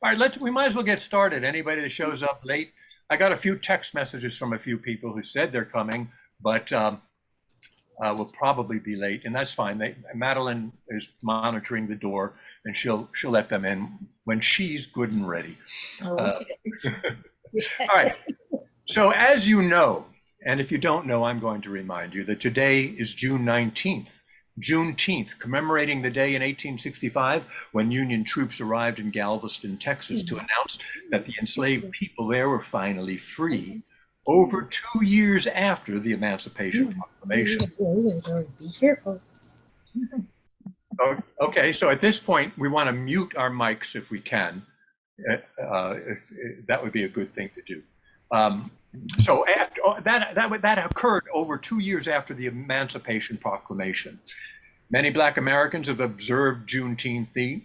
All right, we might as well get started. Anybody that shows up late, I got a few text messages from a few people who said they're coming, but will probably be late, and that's fine. Madeline is monitoring the door, and she'll let them in when she's good and ready. Okay. All right. So as you know, and if you don't know, I'm going to remind you that today is June 19th. Juneteenth, commemorating the day in 1865 when Union troops arrived in Galveston, Texas, to announce that the enslaved people there were finally free, over 2 years after the Emancipation Proclamation. Okay, so at this point, we want to mute our mics if we can. That would be a good thing to do. So that occurred over 2 years after the Emancipation Proclamation. Many Black Americans have observed Juneteenth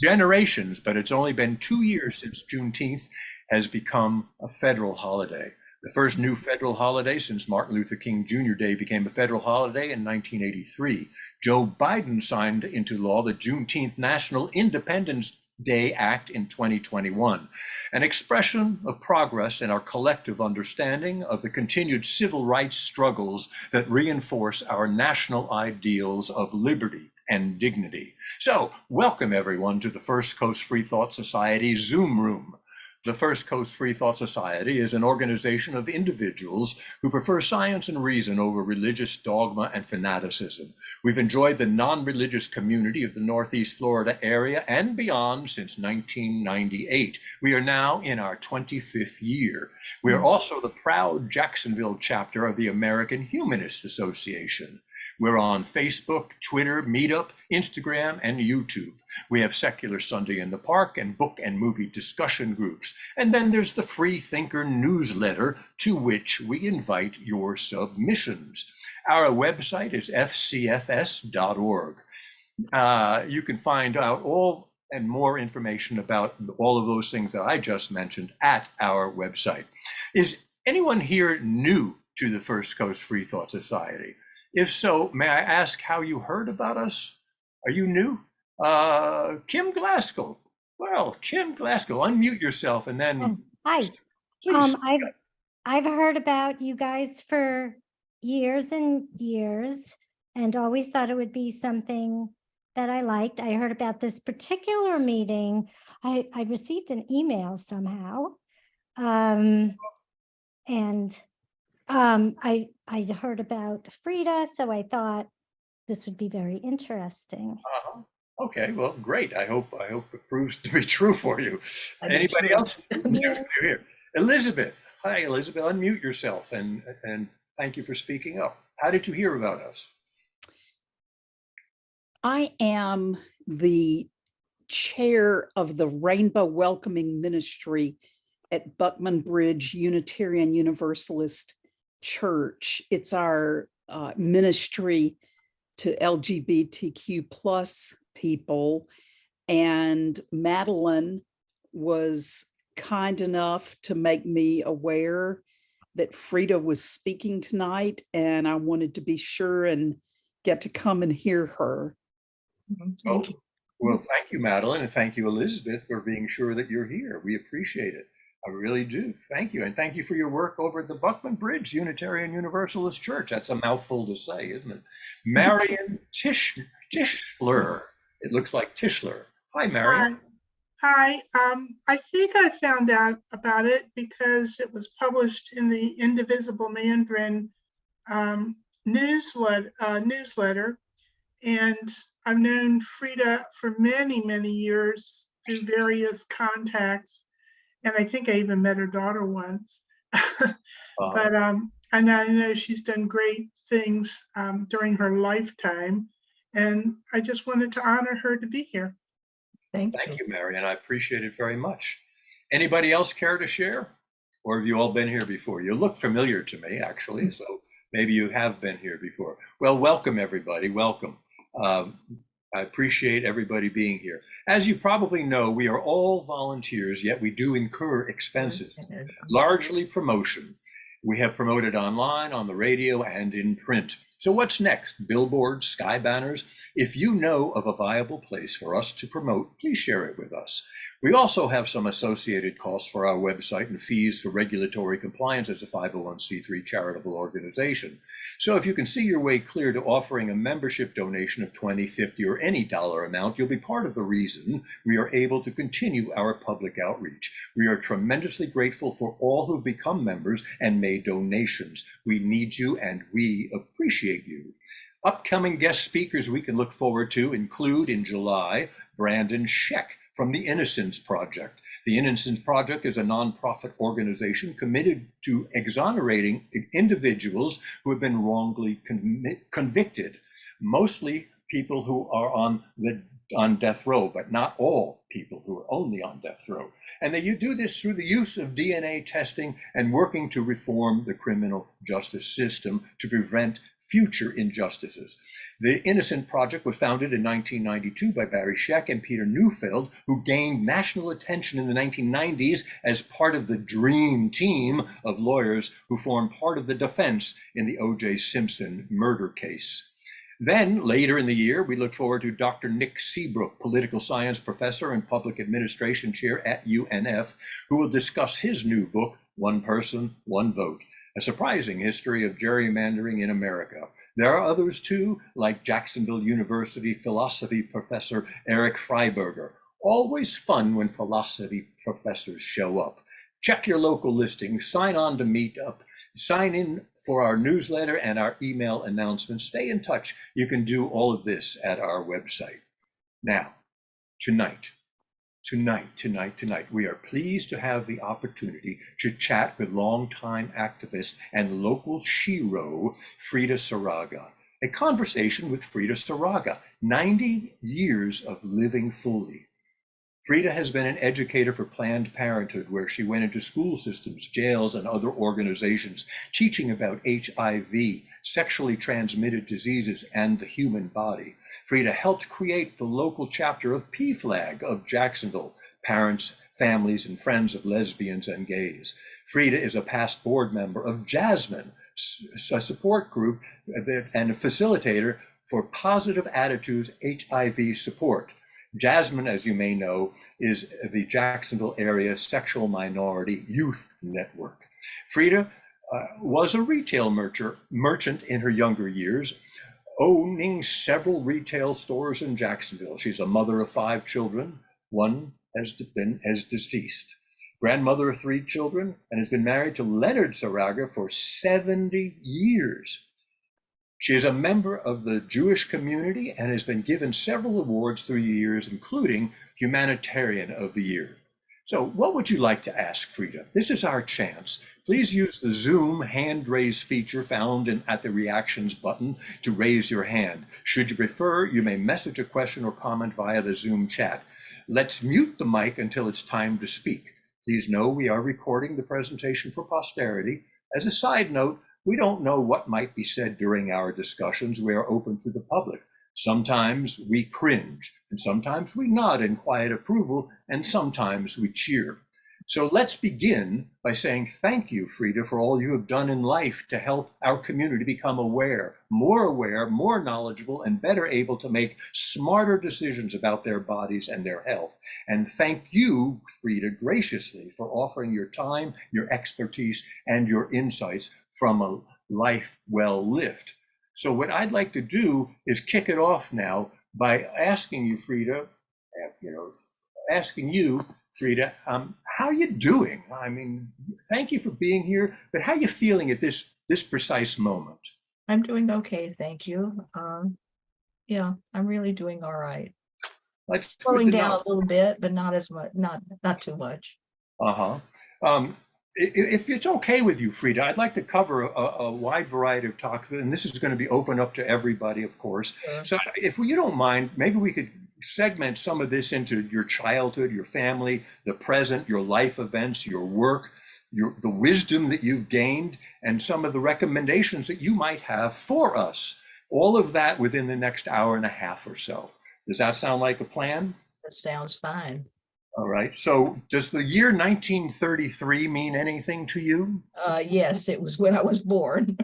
generations, but it's only been 2 years since Juneteenth has become a federal holiday. The first new federal holiday since Martin Luther King Jr. Day became a federal holiday in 1983. Joe Biden signed into law the Juneteenth National Independence Day Act in 2021, an expression of progress in our collective understanding of the continued civil rights struggles that reinforce our national ideals of liberty and dignity. So, welcome everyone to the First Coast Free Thought Society Zoom Room. The First Coast Free Thought Society is an organization of individuals who prefer science and reason over religious dogma and fanaticism. We've enjoyed the non-religious community of the Northeast Florida area and beyond since 1998. We are now in our 25th year. We are also the proud Jacksonville chapter of the American Humanist Association. We're on Facebook, Twitter, Meetup, Instagram, and YouTube. We have Secular Sunday in the Park and book and movie discussion groups. And then there's the Free Thinker newsletter, to which we invite your submissions. Our website is fcfs.org. You can find out all and more information about all of those things that I just mentioned at our website. Is anyone here new to the First Coast Free Thought Society? If so, may I ask how you heard about us? Are you new? Kim Glasgow. Well, Kim Glasgow, unmute yourself and then. Hi. I've heard about you guys for years and years, and always thought it would be something that I liked. I heard about this particular meeting. I received an email somehow, I heard about Frieda, so I thought this would be very interesting. Okay, well, great. I hope it proves to be true for you. Anybody else? Here. Elizabeth. Hi, Elizabeth. Unmute yourself and thank you for speaking up. How did you hear about us? I am the chair of the Rainbow Welcoming Ministry at Buckman Bridge Unitarian Universalist Church. It's our ministry to LGBTQ plus people, and Madeline was kind enough to make me aware that Frieda was speaking tonight, and I wanted to be sure and get to come and hear her. Well, thank you, Madeline, and thank you, Elizabeth, for being sure that you're here. We appreciate it. I really do. Thank you. And thank you for your work over at the Buckman Bridge Unitarian Universalist Church. That's a mouthful to say, isn't it? Marion Tischler. It looks like Tischler. Hi, Marion. Hi. I think I found out about it because it was published in the Indivisible Mandarin newsletter. And I've known Frieda for many, many years through various contacts. And I think I even met her daughter once. But and I know she's done great things during her lifetime. And I just wanted to honor her to be here. Thank you, Marion. I appreciate it very much. Anybody else care to share? Or have you all been here before? You look familiar to me, actually, so maybe you have been here before. Well, welcome, everybody. Welcome. I appreciate everybody being here. As you probably know, we are all volunteers, yet we do incur expenses, largely promotion. We have promoted online, on the radio, and in print. So what's next? Billboards, sky banners? If you know of a viable place for us to promote, please share it with us. We also have some associated costs for our website and fees for regulatory compliance as a 501c3 charitable organization. So if you can see your way clear to offering a membership donation of $20, $50, or any dollar amount, you'll be part of the reason we are able to continue our public outreach. We are tremendously grateful for all who've become members and made donations. We need you and we appreciate you. Upcoming guest speakers we can look forward to include in July, Brandon Scheck from the Innocence Project. The Innocence Project is a nonprofit organization committed to exonerating individuals who have been wrongly convicted, mostly people who are on death row, but not all people who are only on death row. And they do this through the use of DNA testing and working to reform the criminal justice system to prevent future injustices. The Innocent Project was founded in 1992 by Barry Scheck and Peter Neufeld, who gained national attention in the 1990s as part of the dream team of lawyers who formed part of the defense in the O.J. Simpson murder case. Then, later in the year, we look forward to Dr. Nick Seabrook, political science professor and public administration chair at UNF, who will discuss his new book, One Person, One Vote, a surprising history of gerrymandering in America. There are others too, like Jacksonville University philosophy professor Eric Freiberger. Always fun when philosophy professors show up. Check your local listings, sign on to Meetup, sign in for our newsletter and our email announcements. Stay in touch. You can do all of this at our website. Now, tonight, we are pleased to have the opportunity to chat with longtime activist and local shero, Frieda Saraga. A conversation with Frieda Saraga, 90 years of living fully. Frieda has been an educator for Planned Parenthood, where she went into school systems, jails, and other organizations, teaching about HIV, sexually transmitted diseases, and the human body. Frieda helped create the local chapter of PFLAG of Jacksonville, Parents, Families, and Friends of Lesbians and Gays. Frieda is a past board member of Jasmine, a support group and a facilitator for Positive Attitudes HIV support. Jasmine, as you may know, is the Jacksonville area sexual minority youth network. Frieda was a retail merchant in her younger years, owning several retail stores in Jacksonville. She's a mother of 5 children. One has deceased. Grandmother of 3 children, and has been married to Leonard Saraga for 70 years. She is a member of the Jewish community and has been given several awards through the years, including Humanitarian of the Year. So what would you like to ask Frieda? This is our chance. Please use the Zoom hand raise feature found at the reactions button to raise your hand. Should you prefer, you may message a question or comment via the Zoom chat. Let's mute the mic until it's time to speak. Please know we are recording the presentation for posterity. As a side note, we don't know what might be said during our discussions. We are open to the public. Sometimes we cringe, and sometimes we nod in quiet approval, and sometimes we cheer. So let's begin by saying thank you, Frieda, for all you have done in life to help our community become aware, more knowledgeable, and better able to make smarter decisions about their bodies and their health. And thank you, Frieda, graciously for offering your time, your expertise, and your insights from a life well lived. So what I'd like to do is kick it off now by asking you, Frieda, how are you doing? I mean, thank you for being here, but how are you feeling at this precise moment? I'm doing okay, thank you. Yeah, I'm really doing all right. Slowing down a little bit, but not as much, not too much. If it's okay with you, Frieda, I'd like to cover a wide variety of topics, and this is going to be open up to everybody, of course. Sure. So if you don't mind, maybe we could segment some of this into your childhood, your family, the present, your life events, your work, the wisdom that you've gained, and some of the recommendations that you might have for us. All of that within the next hour and a half or so. Does that sound like a plan? That sounds fine. All right. So does the year 1933 mean anything to you? Yes, it was when I was born.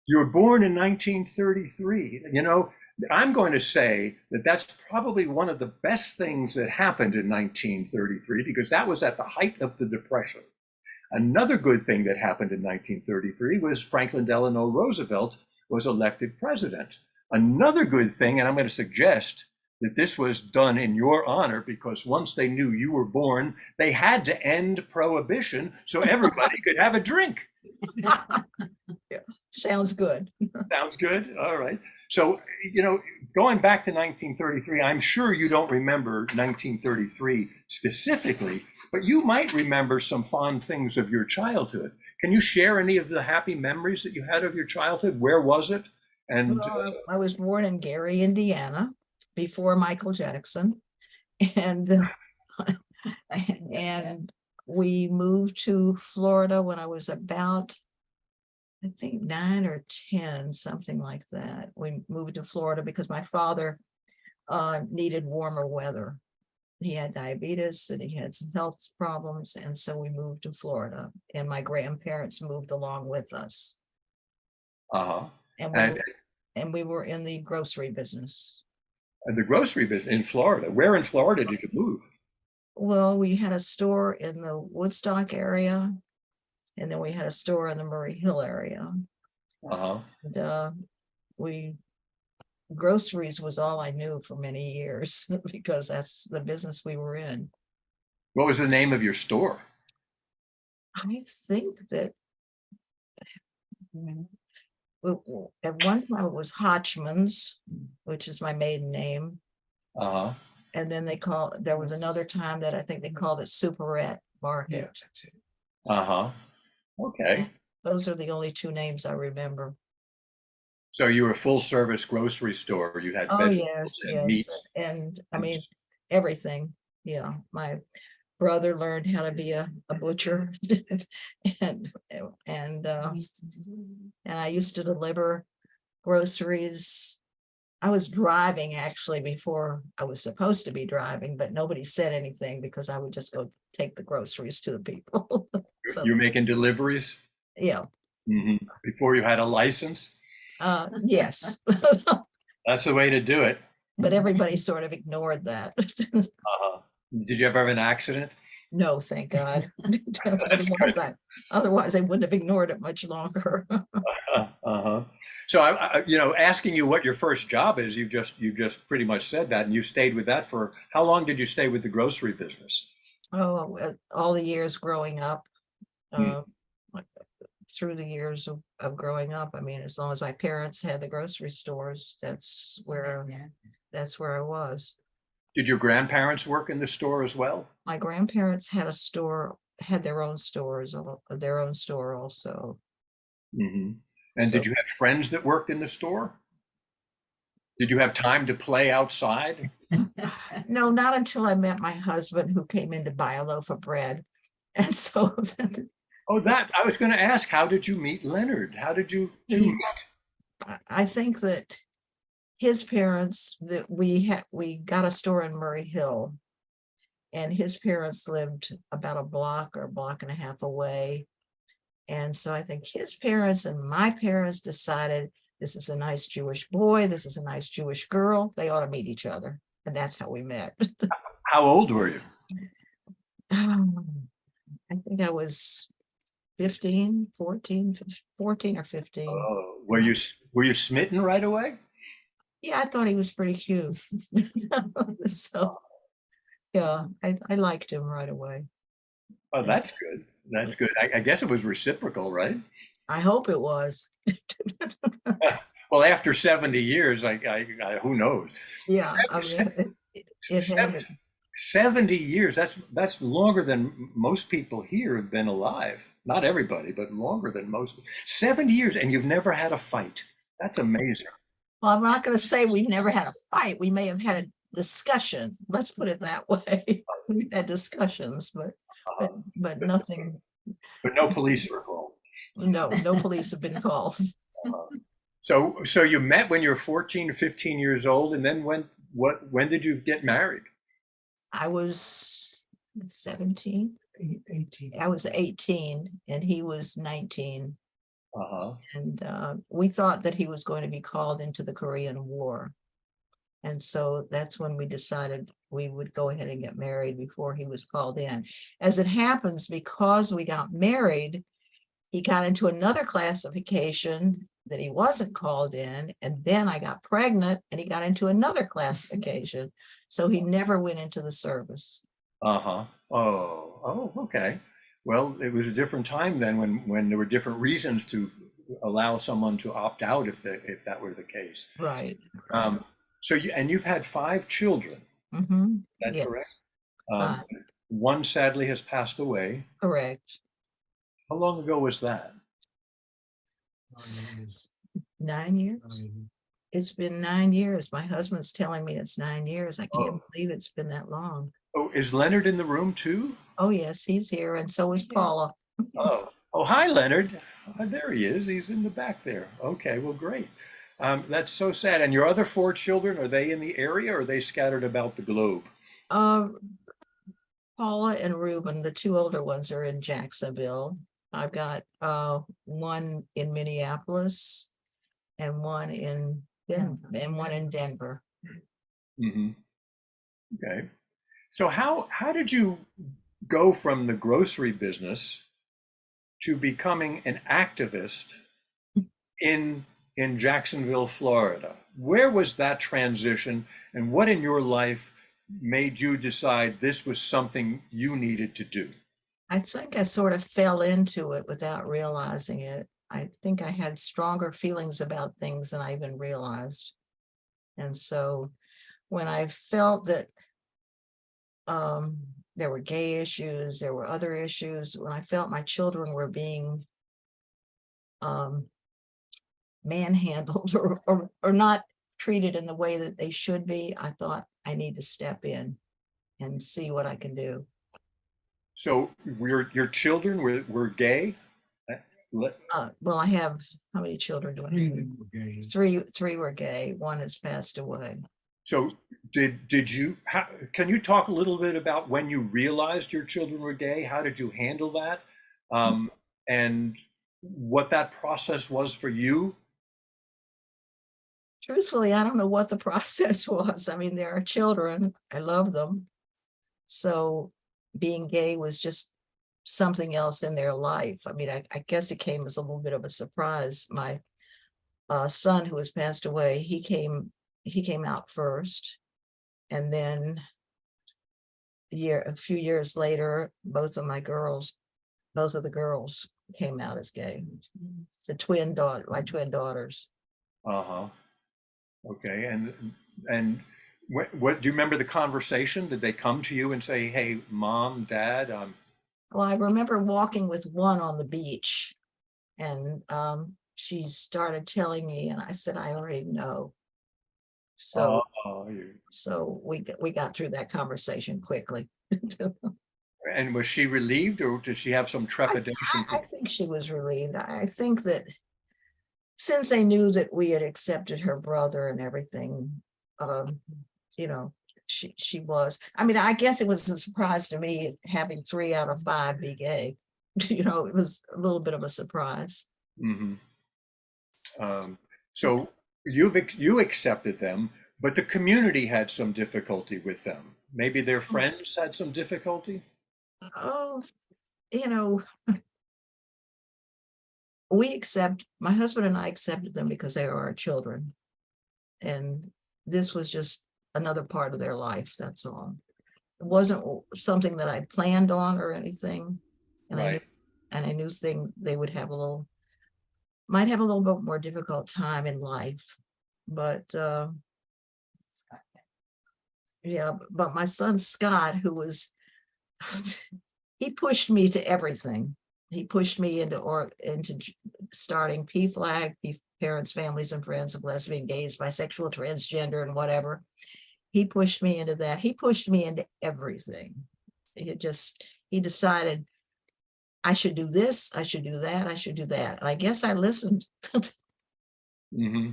You were born in 1933. You know, I'm going to say that that's probably one of the best things that happened in 1933 because that was at the height of the Depression. Another good thing that happened in 1933 was Franklin Delano Roosevelt was elected president. Another good thing, and I'm going to suggest that this was done in your honor because once they knew you were born, they had to end prohibition so everybody could have a drink. Yeah, sounds good. Sounds good. All right. So, you know, going back to 1933, I'm sure you don't remember 1933 specifically, but you might remember some fond things of your childhood. Can you share any of the happy memories that you had of your childhood? Where was it? And I was born in Gary, Indiana, before Michael Jackson, and and we moved to Florida when I was about, I think 9 or 10, something like that. We moved to Florida because my father needed warmer weather. He had diabetes and he had some health problems, and so we moved to Florida. And my grandparents moved along with us. And we were in the grocery business. The grocery business in Florida. Where in Florida did you move? Well, we had a store in the Woodstock area, and then we had a store in the Murray Hill area. And groceries was all I knew for many years because that's the business we were in. What was the name of your store? I think that at one time it was Hotchman's, which is my maiden name. And then there was another time that I think they called it Superette Market. Yeah, that's it. Okay. Those are the only 2 names I remember. So you were a full service grocery store. You had vegetables and meat. And I mean, everything. Yeah. My brother learned how to be a butcher and I used to deliver groceries. I was driving actually before I was supposed to be driving, but nobody said anything because I would just go take the groceries to the people. So, you're making deliveries? Yeah. Mm-hmm. Before you had a license? Yes. That's the way to do it. But everybody sort of ignored that. Did you ever have an accident? No, thank God. Otherwise, they wouldn't have ignored it much longer. So I, you know, asking you what your first job is, you just pretty much said that, and you stayed with that for how long did you stay with the grocery business? Oh, all the years growing up, through the years of growing up. I mean, as long as my parents had the grocery stores, that's where I was. Did your grandparents work in the store as well? My grandparents had their own store also. Mm-hmm. And did you have friends that worked in the store? Did you have time to play outside? No, not until I met my husband, who came in to buy a loaf of bread. And so I was going to ask, how did you meet Leonard? How did you meet? I think that his parents, that we got a store in Murray Hill, and his parents lived about a block or a block and a half away. And so I think his parents and my parents decided, this is a nice Jewish boy, this is a nice Jewish girl, they ought to meet each other. And that's how we met. How old were you? I think I was 14 or 15. Oh, were you smitten right away? Yeah, I thought he was pretty cute. So yeah, I liked him right away. Oh, that's good. That's good. I guess it was reciprocal, right? I hope it was. Well, after 70 years, who knows? Yeah, I mean, it had 70 years. That's longer than most people here have been alive. Not everybody, but longer than most. 70 years, and you've never had a fight. That's amazing. Well, I'm not going to say we've never had a fight. We may have had a discussion. Let's put it that way. We've had discussions, but nothing. But no police were called. No police have been called. So you met when you were 14 or 15 years old, and then when did you get married? I was 17. 18. I was 18 and he was 19. Uh-huh. And we thought that he was going to be called into the Korean War. And so that's when we decided we would go ahead and get married before he was called in. As it happens, because we got married, he got into another classification that he wasn't called in. And then I got pregnant and he got into another classification. So he never went into the service. Uh-huh. Oh, okay. Well, it was a different time then when there were different reasons to allow someone to opt out if that were the case. Right. So you've had 5 children, Mm-hmm. that's Yes. correct? Five. One sadly has passed away. Correct. How long ago was that? 9 years. It's been 9 years. My husband's telling me it's 9 years. I can't believe it's been that long. Oh, is Leonard in the room too? Oh, yes, he's here. And so is Paula. Oh, hi, Leonard. There he is. He's in the back there. Okay, well, great. That's so sad. And your other 4 children, are they in the area or are they scattered about the globe? Paula and Ruben, the 2 older ones, are in Jacksonville. I've got one in Minneapolis and one in Denver. Mm-hmm. Okay. So how did you go from the grocery business to becoming an activist in Jacksonville, Florida? Where was that transition, and what in your life made you decide this was something you needed to do? I think I sort of fell into it without realizing it. I think I had stronger feelings about things than I even realized. And so when I felt that there were gay issues, there were other issues, when I felt my children were being manhandled or not treated in the way that they should be, I thought I need to step in and see what I can do. So your children were gay? Well, I have, how many children do I have? Three were gay. One has passed away. So did you, can you talk a little bit about when you realized your children were gay? How did you handle that? And what that process was for you? Truthfully, I don't know what the process was. I mean, there are children. I love them. So being gay was just something else in their life. I mean, I guess it came as a little bit of a surprise. My son, who has passed away, he came out first. And then a few years later, both of the girls came out as gay. My twin daughters. Uh-huh. Okay. And what do you remember the conversation? Did they come to you and say, "Hey, Mom, Dad, Well, I remember walking with one on the beach, and she started telling me, and I said, "I already know." So we got through that conversation quickly. And was she relieved, or did she have some trepidation? I think she was relieved. I think that since they knew that we had accepted her brother and everything, you know, she was. I mean, I guess it was a surprise to me having 3 out of 5 be gay. You know, it was a little bit of a surprise. Mm-hmm. So you accepted them, but the community had some difficulty with them. Maybe their friends had some difficulty. Oh, you know, my husband and I accepted them because they are our children. And this was just another part of their life, that's all. It wasn't something that I planned on or anything. And Right. I knew they would might have a little bit more difficult time in life. But yeah, but my son Scott, who was he pushed me to everything. He pushed me into starting PFLAG, Parents, Families, and Friends of Lesbian, Gays, Bisexual, Transgender, and whatever. He pushed me into that. He pushed me into everything. He decided I should do this, I should do that, I should do that. And I guess I listened. Mm-hmm.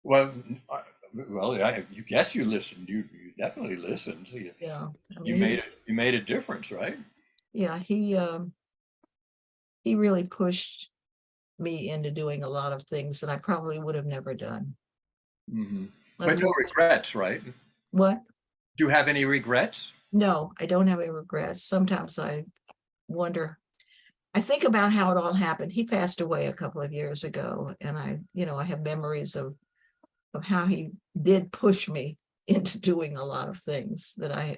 Well, Well, you guess you listened. You definitely listened. Yeah. I You mean, you made a difference, right? yeah, he really pushed me into doing a lot of things that I probably would have never done. Hmm. But no Unfortunately. regrets, right? What? Do you have any regrets? No, I don't have any regrets. Sometimes I wonder, I think about how it all happened. He passed away a couple of years ago, and I have memories of how he did push me into doing a lot of things that I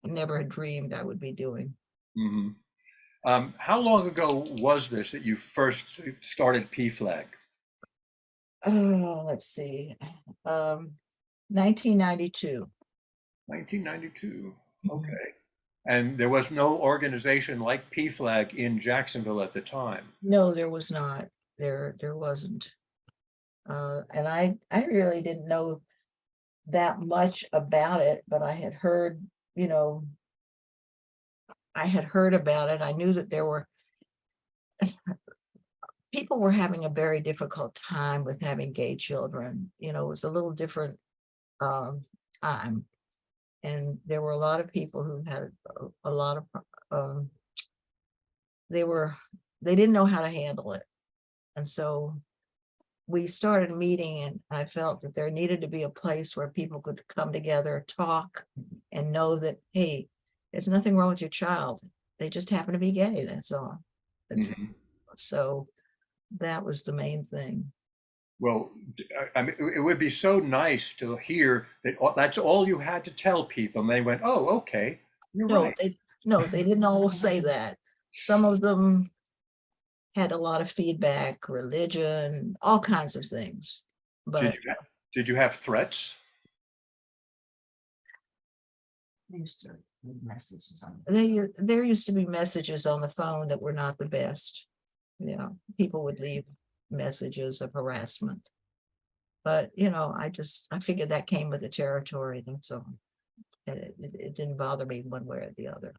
never had dreamed I would be doing. Hmm. How long ago was this that you first started PFLAG? Oh, let's see. 1992. 1992. Mhm. Okay. And there was no organization like PFLAG in Jacksonville at the time. No, there was not. There wasn't. And I really didn't know that much about it, but I had heard, I had heard about it. I knew that there were people were having a very difficult time with having gay children. It was a little different time, and there were a lot of people who had a lot of um, they didn't know how to handle it, and so we started meeting, and I felt that there needed to be a place where people could come together, talk, and know that, hey, there's nothing wrong with your child. They just happen to be gay. That's all. That's Mhm. So that was the main thing. Well, I mean, it would be so nice to hear that that's all you had to tell people, and they went, "Oh, okay, you're No, right." they didn't all say that. Some of them had a lot of feedback, religion, all kinds of things. Did But you did you have threats? there used to be messages on the phone that were not the best. People would leave messages of harassment. But I figured that came with the territory, and so it didn't bother me one way or the other.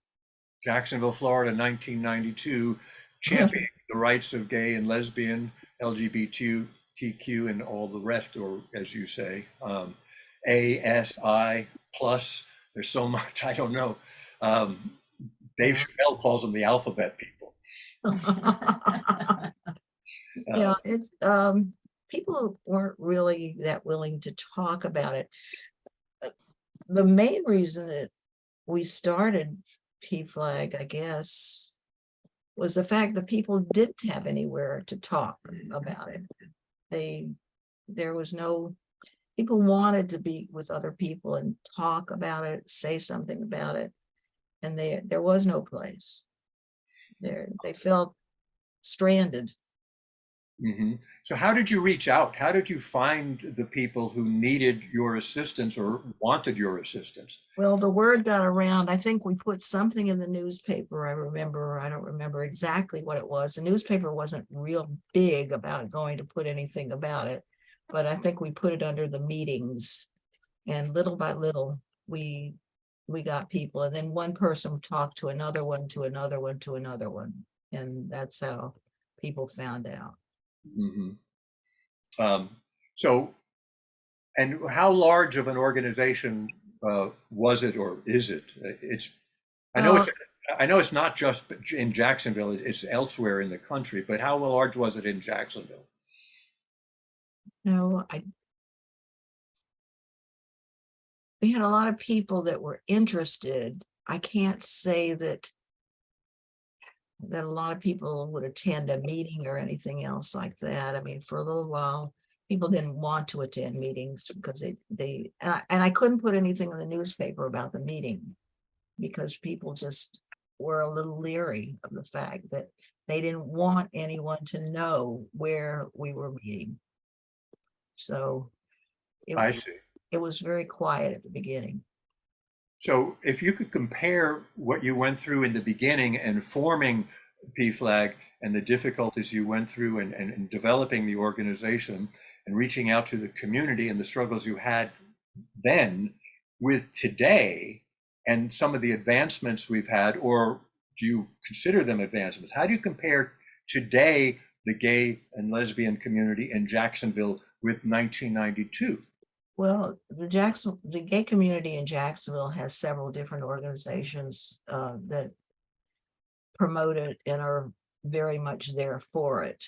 Jacksonville, Florida, 1992, championing the rights of gay and lesbian, LGBTQ, and all the rest, or as you say, ASI plus. There's so much, I don't know. Dave Yeah. Chappelle calls them the alphabet people. Yeah, it's people weren't really that willing to talk about it. The main reason that we started PFLAG, I guess, was the fact that people didn't have anywhere to talk about it. There was no, people wanted to be with other people and talk about it, say something about it, and there was no place. They felt stranded. Hmm. So how did you reach out? How did you find the people who needed your assistance or wanted your assistance? Well, the word got around. I think we put something in the newspaper. I don't remember exactly what it was. The newspaper wasn't real big about going to put anything about it, but I think we put it under the meetings, and little by little we got people, and then one person talked to another one, to another one, to another one, and that's how people found out. Hmm. So, and how large of an organization was it, or is it? I know Uh, it's, I know it's not just in Jacksonville; it's elsewhere in the country. But how large was it in Jacksonville? no, we had a lot of people that were interested. I can't say that a lot of people would attend a meeting or anything else like that. I mean, for a little while, people didn't want to attend meetings because and I couldn't put anything in the newspaper about the meeting because people just were a little leery of the fact that they didn't want anyone to know where we were meeting. So I see. it was very quiet at the beginning. So, if you could compare what you went through in the beginning and forming PFLAG and the difficulties you went through and developing the organization and reaching out to the community and the struggles you had then with today and some of the advancements we've had, or do you consider them advancements? How do you compare today the gay and lesbian community in Jacksonville with 1992? Well, the gay community in Jacksonville has several different organizations that promote it and are very much there for it.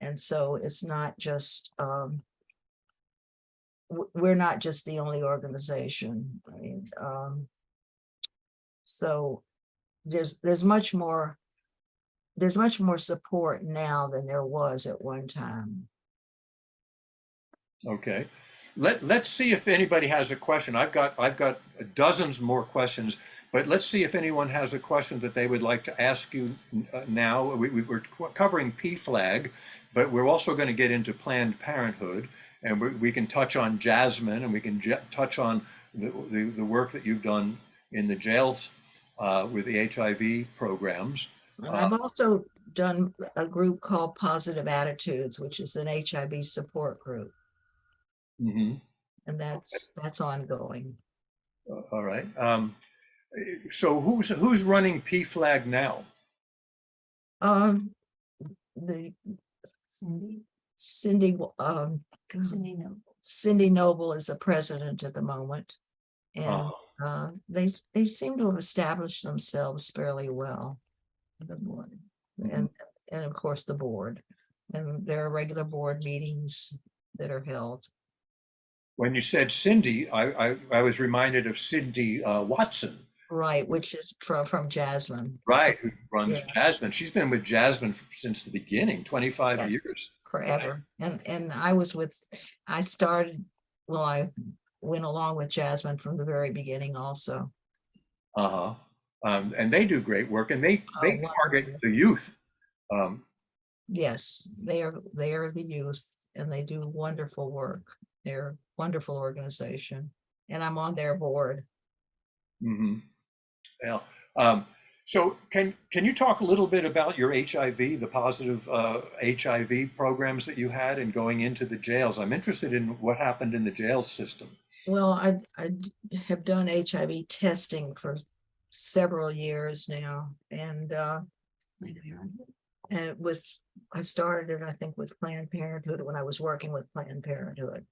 And so it's not just, we're not just the only organization. I mean, so there's much more support now than there was at one time. Okay. Let's see if anybody has a question. I've got dozens more questions, but let's see if anyone has a question that they would like to ask you now. We're covering PFLAG, but we're also going to get into Planned Parenthood, and we can touch on Jasmine, and we can touch on the work that you've done in the jails with the HIV programs. And I've also done a group called Positive Attitudes, which is an HIV support group. Mm-hmm. And that's ongoing. All right. So who's running PFLAG now? The Cindy Noble is the president at the moment, and they seem to have established themselves fairly well. The board, and of course the board, and there are regular board meetings that are held. When you said Cindy, I was reminded of Cindy Watson. Right, which is from Jasmine. Right, who runs Jasmine. She's been with Jasmine since the beginning, 25 years. Forever. Right. And I went along with Jasmine from the very beginning also. Uh-huh. And they do great work, and they target the youth. Yes, they are the youth, and they do wonderful work. They're a wonderful organization, and I'm on their board. Mm-hmm. Yeah. So can you talk a little bit about your HIV, the positive HIV programs that you had and going into the jails? I'm interested in what happened in the jail system. Well, I have done HIV testing for several years now, and I started it, I think, with Planned Parenthood when I was working with Planned Parenthood,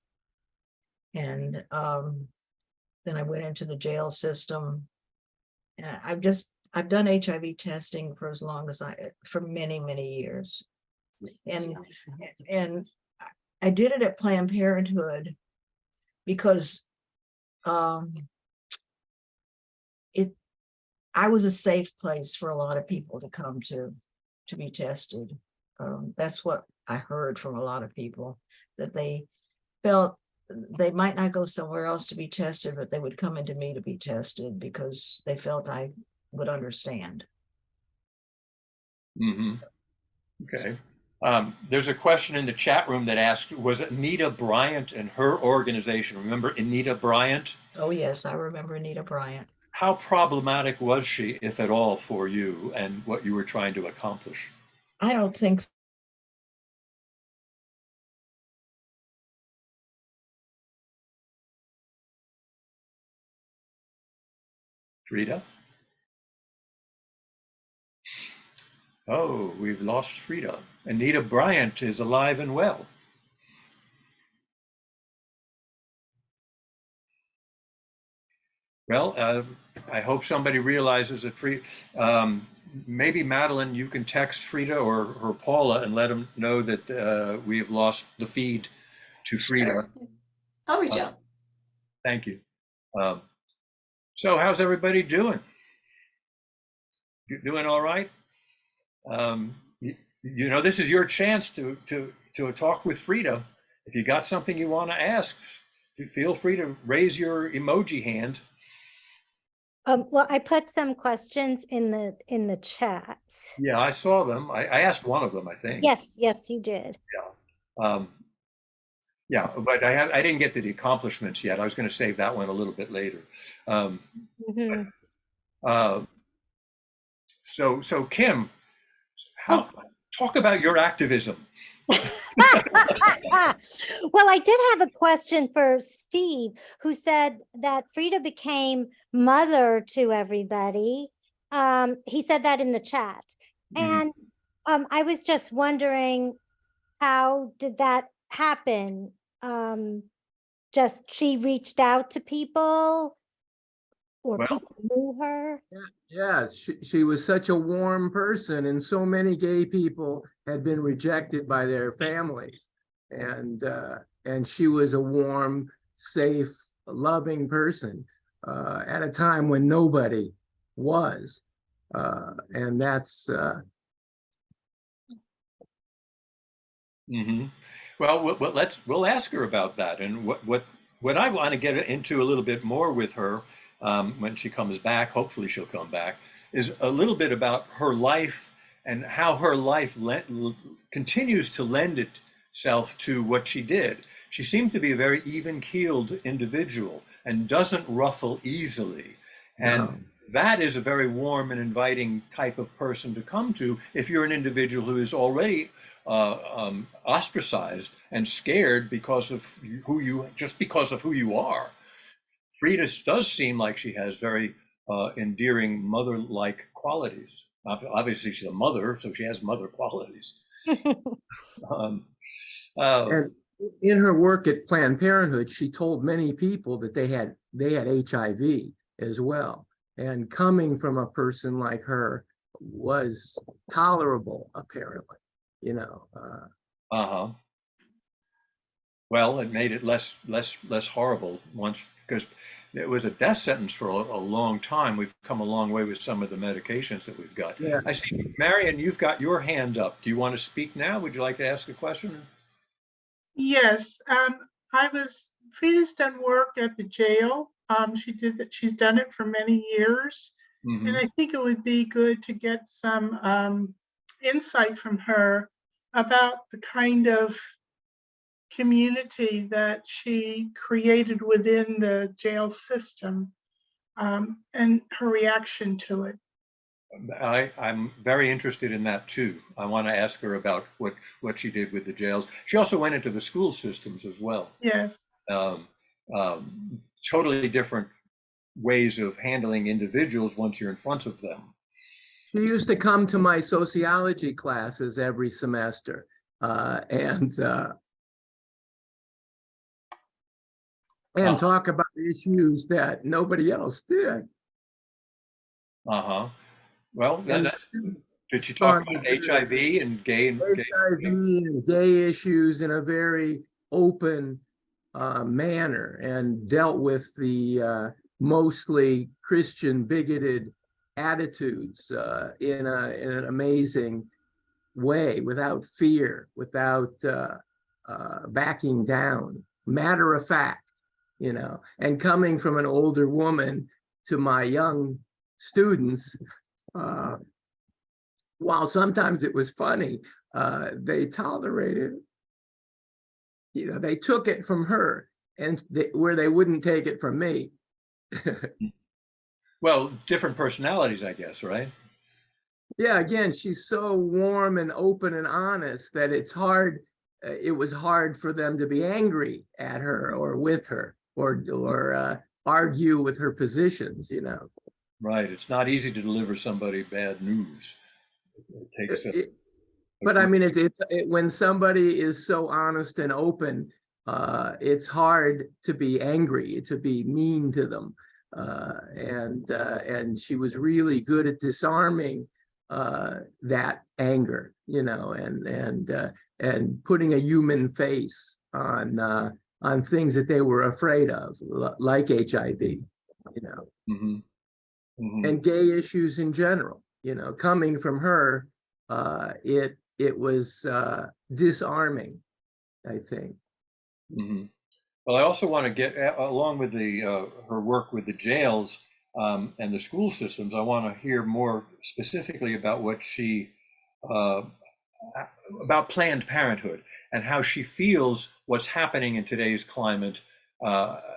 and then I went into the jail system. I've done HIV testing for as long as for many years, and I did it at Planned Parenthood because I was a safe place for a lot of people to come to be tested. That's what I heard from a lot of people, that they felt they might not go somewhere else to be tested, but they would come into me to be tested because they felt I would understand. Mm-hmm. Okay. There's a question in the chat room that asked, was it Anita Bryant and her organization? Remember Anita Bryant? Oh, yes, I remember Anita Bryant. How problematic was she, if at all, for you and what you were trying to accomplish? I don't think. Frieda? Oh, we've lost Frieda. Anita Bryant is alive and well. Well, I hope somebody realizes that maybe Madeline, you can text Frieda or Paula and let them know that we have lost the feed to Frieda. Sure. I'll reach out. Thank you. So how's everybody doing? You doing all right? You know, this is your chance to talk with Frieda. If you got something you want to ask, feel free to raise your emoji hand. Well, I put some questions in the chat. Yeah, I saw them. I asked one of them, I think. Yes, you did. Yeah. Yeah, but I didn't get to the accomplishments yet. I was going to save that one a little bit later. So Kim, talk about your activism. Well, I did have a question for Steve, who said that Frieda became mother to everybody. He said that in the chat. And I was just wondering, how did that happen? just she reached out to people or Well- people knew her? Yes, she was such a warm person, and so many gay people had been rejected by their families. And she was a warm, safe, loving person at a time when nobody was. And that's Well, we'll ask her about that, and what I want to get into a little bit more with her when she comes back. Hopefully, she'll come back. Is a little bit about her life and how her life continues to lend itself to what she did. She seems to be a very even-keeled individual and doesn't ruffle easily, and No. that is a very warm and inviting type of person to come to if you're an individual who is already ostracized and scared because of because of who you are. Frieda does seem like she has very endearing mother-like qualities. Obviously, she's a mother, so she has mother qualities. Um, and in her work at Planned Parenthood, she told many people that they had HIV as well. And coming from a person like her was tolerable, apparently, you know. uh-huh. Well, it made it less horrible once, because it was a death sentence for a long time. We've come a long way with some of the medications that we've got. Yeah. I see, Marion, you've got your hand up. Do you want to speak now? Would you like to ask a question? Yes, Frieda's done work at the jail. She's done it for many years. Mhm. And I think it would be good to get some insight from her about the kind of community that she created within the jail system, and her reaction to it. I'm very interested in that too. I want to ask her about what she did with the jails. She also went into the school systems as well. Yes. Um, Totally different ways of handling individuals once you're in front of them. She used to come to my sociology classes every semester, and talk about issues that nobody else did. Uh-huh. Well, And did she talk about HIV and gay and HIV and gay issues in a very open manner, and dealt with the mostly Christian bigoted attitudes in an amazing way, without fear, without backing down, matter of fact, you know. And coming from an older woman to my young students, while sometimes it was funny, they tolerated it. You know, they took it from her, and where they wouldn't take it from me. Well, different personalities, I guess, right? Yeah, again, she's so warm and open and honest that it's hard. It was hard for them to be angry at her or with her or argue with her positions, you know. Right. It's not easy to deliver somebody bad news. It takes But I mean, when somebody is so honest and open, it's hard to be angry, to be mean to them. And she was really good at disarming that anger, you know, and putting a human face on things that they were afraid of, like HIV, you know, and gay issues in general. You know, coming from her, it was disarming, I think. Well, I also want to get along with her work with the jails and the school systems. I want to hear more specifically about what she about Planned Parenthood and how she feels what's happening in today's climate.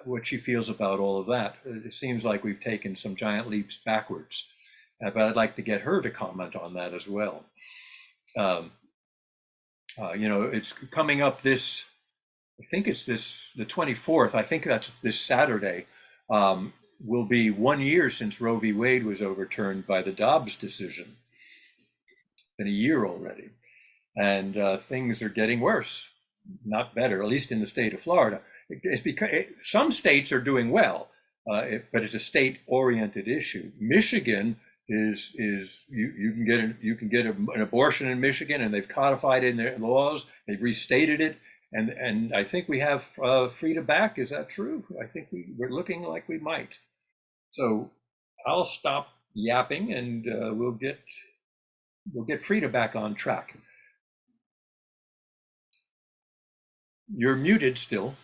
What she feels about all of that. It seems like we've taken some giant leaps backwards, but I'd like to get her to comment on that as well. You know, it's coming up this, I think it's the 24th. I think that's this Saturday. Will be 1 year since Roe v. Wade was overturned by the Dobbs decision. It's been a year already, and things are getting worse. not better, at least in the state of Florida. It's because some states are doing well, but it's a state-oriented issue. Michigan is you can get an abortion in Michigan, and they've codified it in their laws. They've restated it, and I think we have Frieda back. Is that true? I think we're looking like we might. So I'll stop yapping, and we'll get Frieda back on track. You're muted still.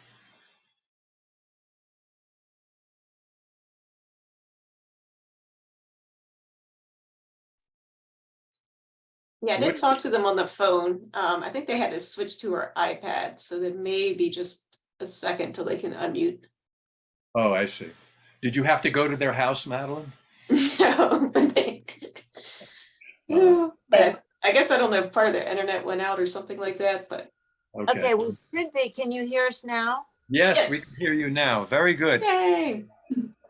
Yeah, I did talk to them on the phone. I think they had to switch to her iPad, so there may be just a second till they can unmute. Oh, I see. Did you have to go to their house, Madeline? So, but I guess I don't know, part of their internet went out or something like that, but. Okay, we should be. Can you hear us now? Yes, we can hear you now. Very good. Yay!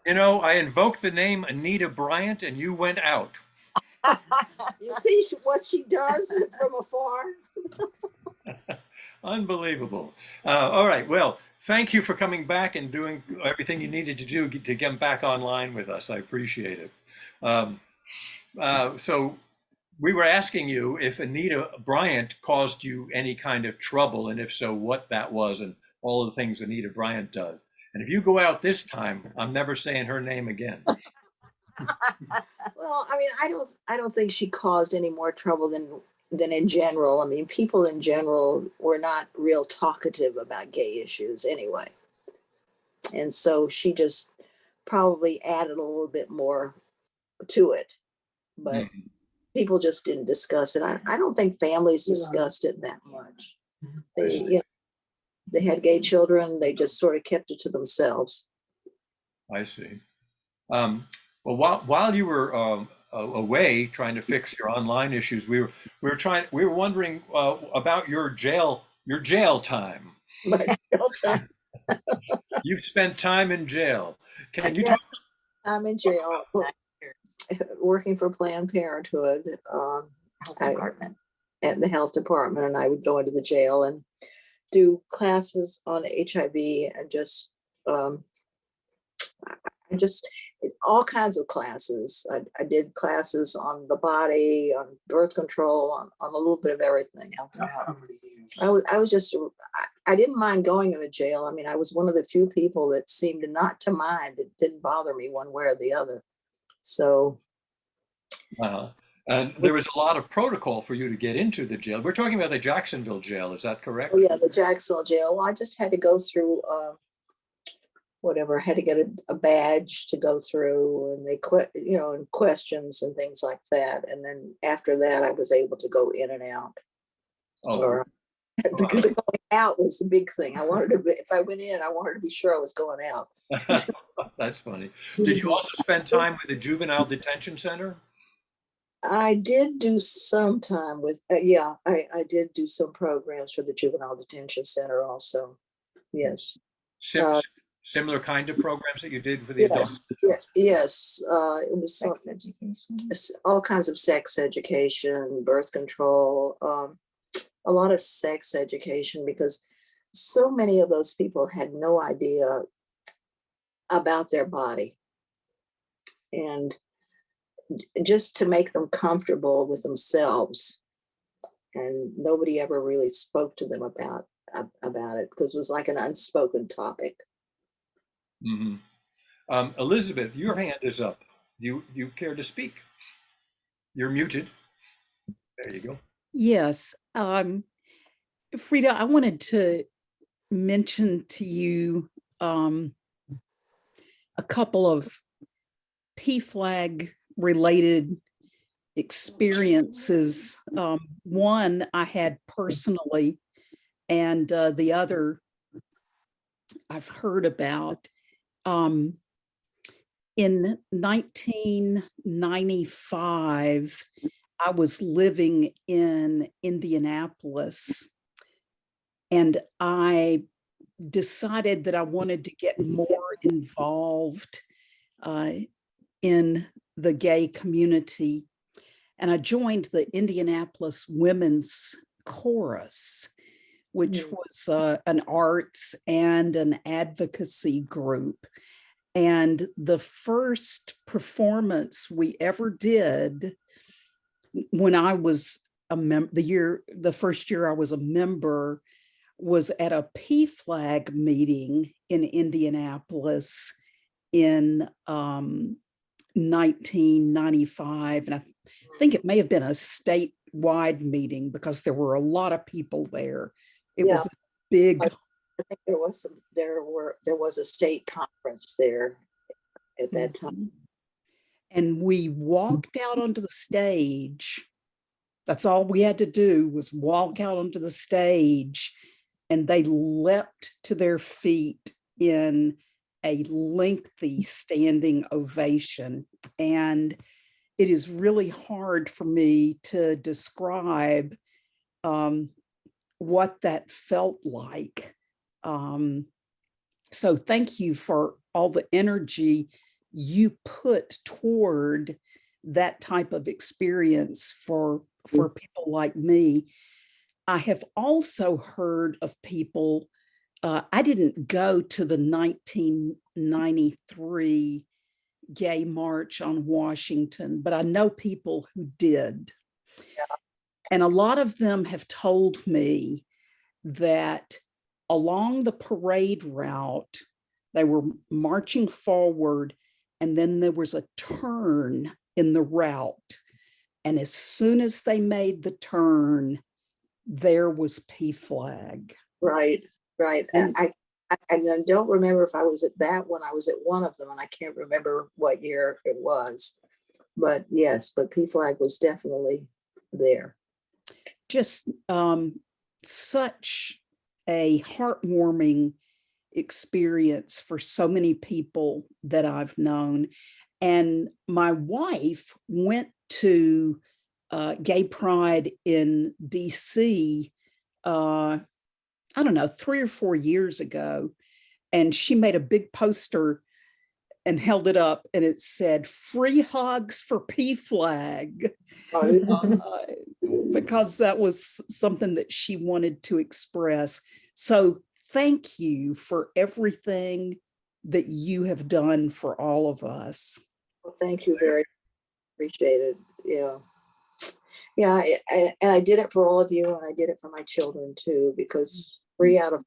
You know, I invoked the name Anita Bryant, and you went out. You see what she does from afar? Unbelievable. All right. Well, thank you for coming back and doing everything you needed to do to get back online with us. I appreciate it. So we were asking you if Anita Bryant caused you any kind of trouble, and if so, what that was, and all of the things Anita Bryant does. And if you go out this time, I'm never saying her name again. Well, I mean, I don't think she caused any more trouble than in general. I mean, people in general were not real talkative about gay issues anyway. And so she just probably added a little bit more to it. But people just didn't discuss it. I don't think families discussed it that much. They had gay children. They just sort of kept it to themselves. I see. Well, while you were away trying to fix your online issues, we were wondering about your jail time. You've spent time in jail. Can you talk? I'm in jail, working for Planned Parenthood at the health department, and I would go into the jail and do classes on HIV and just all kinds of classes. I did classes on the body, on birth control, on a little bit of everything. I didn't mind going to the jail. I mean, I was one of the few people that seemed not to mind. It didn't bother me one way or the other. So. And there was a lot of protocol for you to get into the jail. We're talking about the Jacksonville jail, is that correct? Oh yeah, the Jacksonville jail. Well, I just had to go through whatever. I had to get a badge to go through, and and questions and things like that. And then after that, I was able to go in and out. Oh. The going out was the big thing. I wanted to. If I went in, I wanted to be sure I was going out. That's funny. Did you also spend time with the juvenile detention center? I did do some time with, I did do some programs for the Juvenile Detention Center also. Yes. Similar kind of programs that you did for the adults? Yes. It was Sex education. all kinds of sex education, birth control, a lot of sex education, because so many of those people had no idea about their body. And just to make them comfortable with themselves, and nobody ever really spoke to them about it because it was like an unspoken topic. Mm-hmm. Elizabeth, your hand is up. You care to speak? You're muted. There you go. Yes. Frieda, I wanted to mention to you a couple of PFLAG related experiences. One I had personally, and the other I've heard about. In 1995, I was living in Indianapolis, and I decided that I wanted to get more involved in the gay community. And I joined the Indianapolis Women's Chorus. which was an arts and an advocacy group. And the first performance we ever did when I was the first year I was a member was at a PFLAG meeting in Indianapolis in 1995. And I think it may have been a statewide meeting because there were a lot of people there. It was big. I think there was a state conference there at that time. And we walked out onto the stage. That's all we had to do was walk out onto the stage, and they leapt to their feet in a lengthy standing ovation. And it is really hard for me to describe what that felt like. So thank you for all the energy you put toward that type of experience for people like me. I have also heard of people, I didn't go to the 1993 Gay March on Washington, but I know people who did. Yeah. And a lot of them have told me that along the parade route, they were marching forward, and then there was a turn in the route. And as soon as they made the turn, there was PFLAG. Right. And I don't remember if I was at that one. I was at one of them, and I can't remember what year it was. But yes, but PFLAG was definitely there. Just such a heartwarming experience for so many people that I've known. And my wife went to Gay Pride in DC, I don't know, 3 or 4 years ago. And she made a big poster and held it up, and it said, "Free hugs for PFLAG," because that was something that she wanted to express. So thank you for everything that you have done for all of us. Well, thank you very much. Appreciate it. Yeah, and I did it for all of you, and I did it for my children too, because 3 out of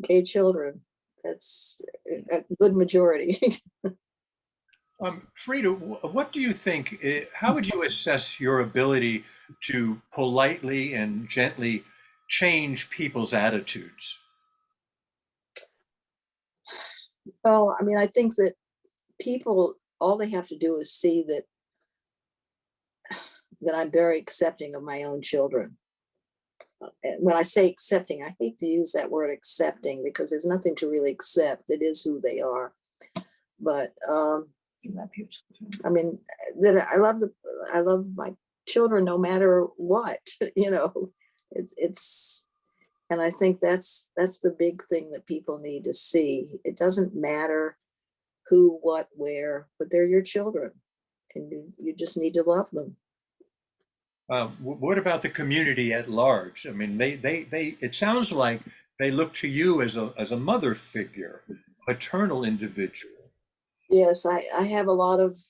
gay children, that's a good majority. Frieda, what do you think? How would you assess your ability to politely and gently change people's attitudes? Well, I mean, I think that people, all they have to do is see that I'm very accepting of my own children. When I say accepting, I hate to use that word accepting, because there's nothing to really accept. It is who they are. But You love your children. I mean, that I love my children no matter what. It's and I think that's the big thing that people need to see. It doesn't matter who, what, where, but they're your children, and you just need to love them. What about the community at large? I mean, it sounds like they look to you as a mother figure, maternal individual. Yes, I have a lot of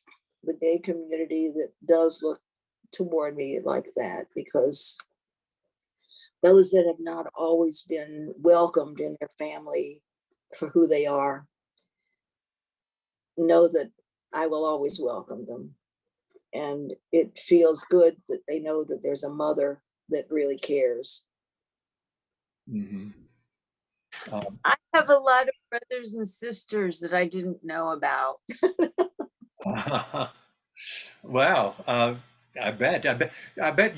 the gay community that does look toward me like that, because those that have not always been welcomed in their family for who they are know that I will always welcome them. And it feels good that they know that there's a mother that really cares. Mm-hmm. I have a lot of brothers and sisters that I didn't know about. Wow. I bet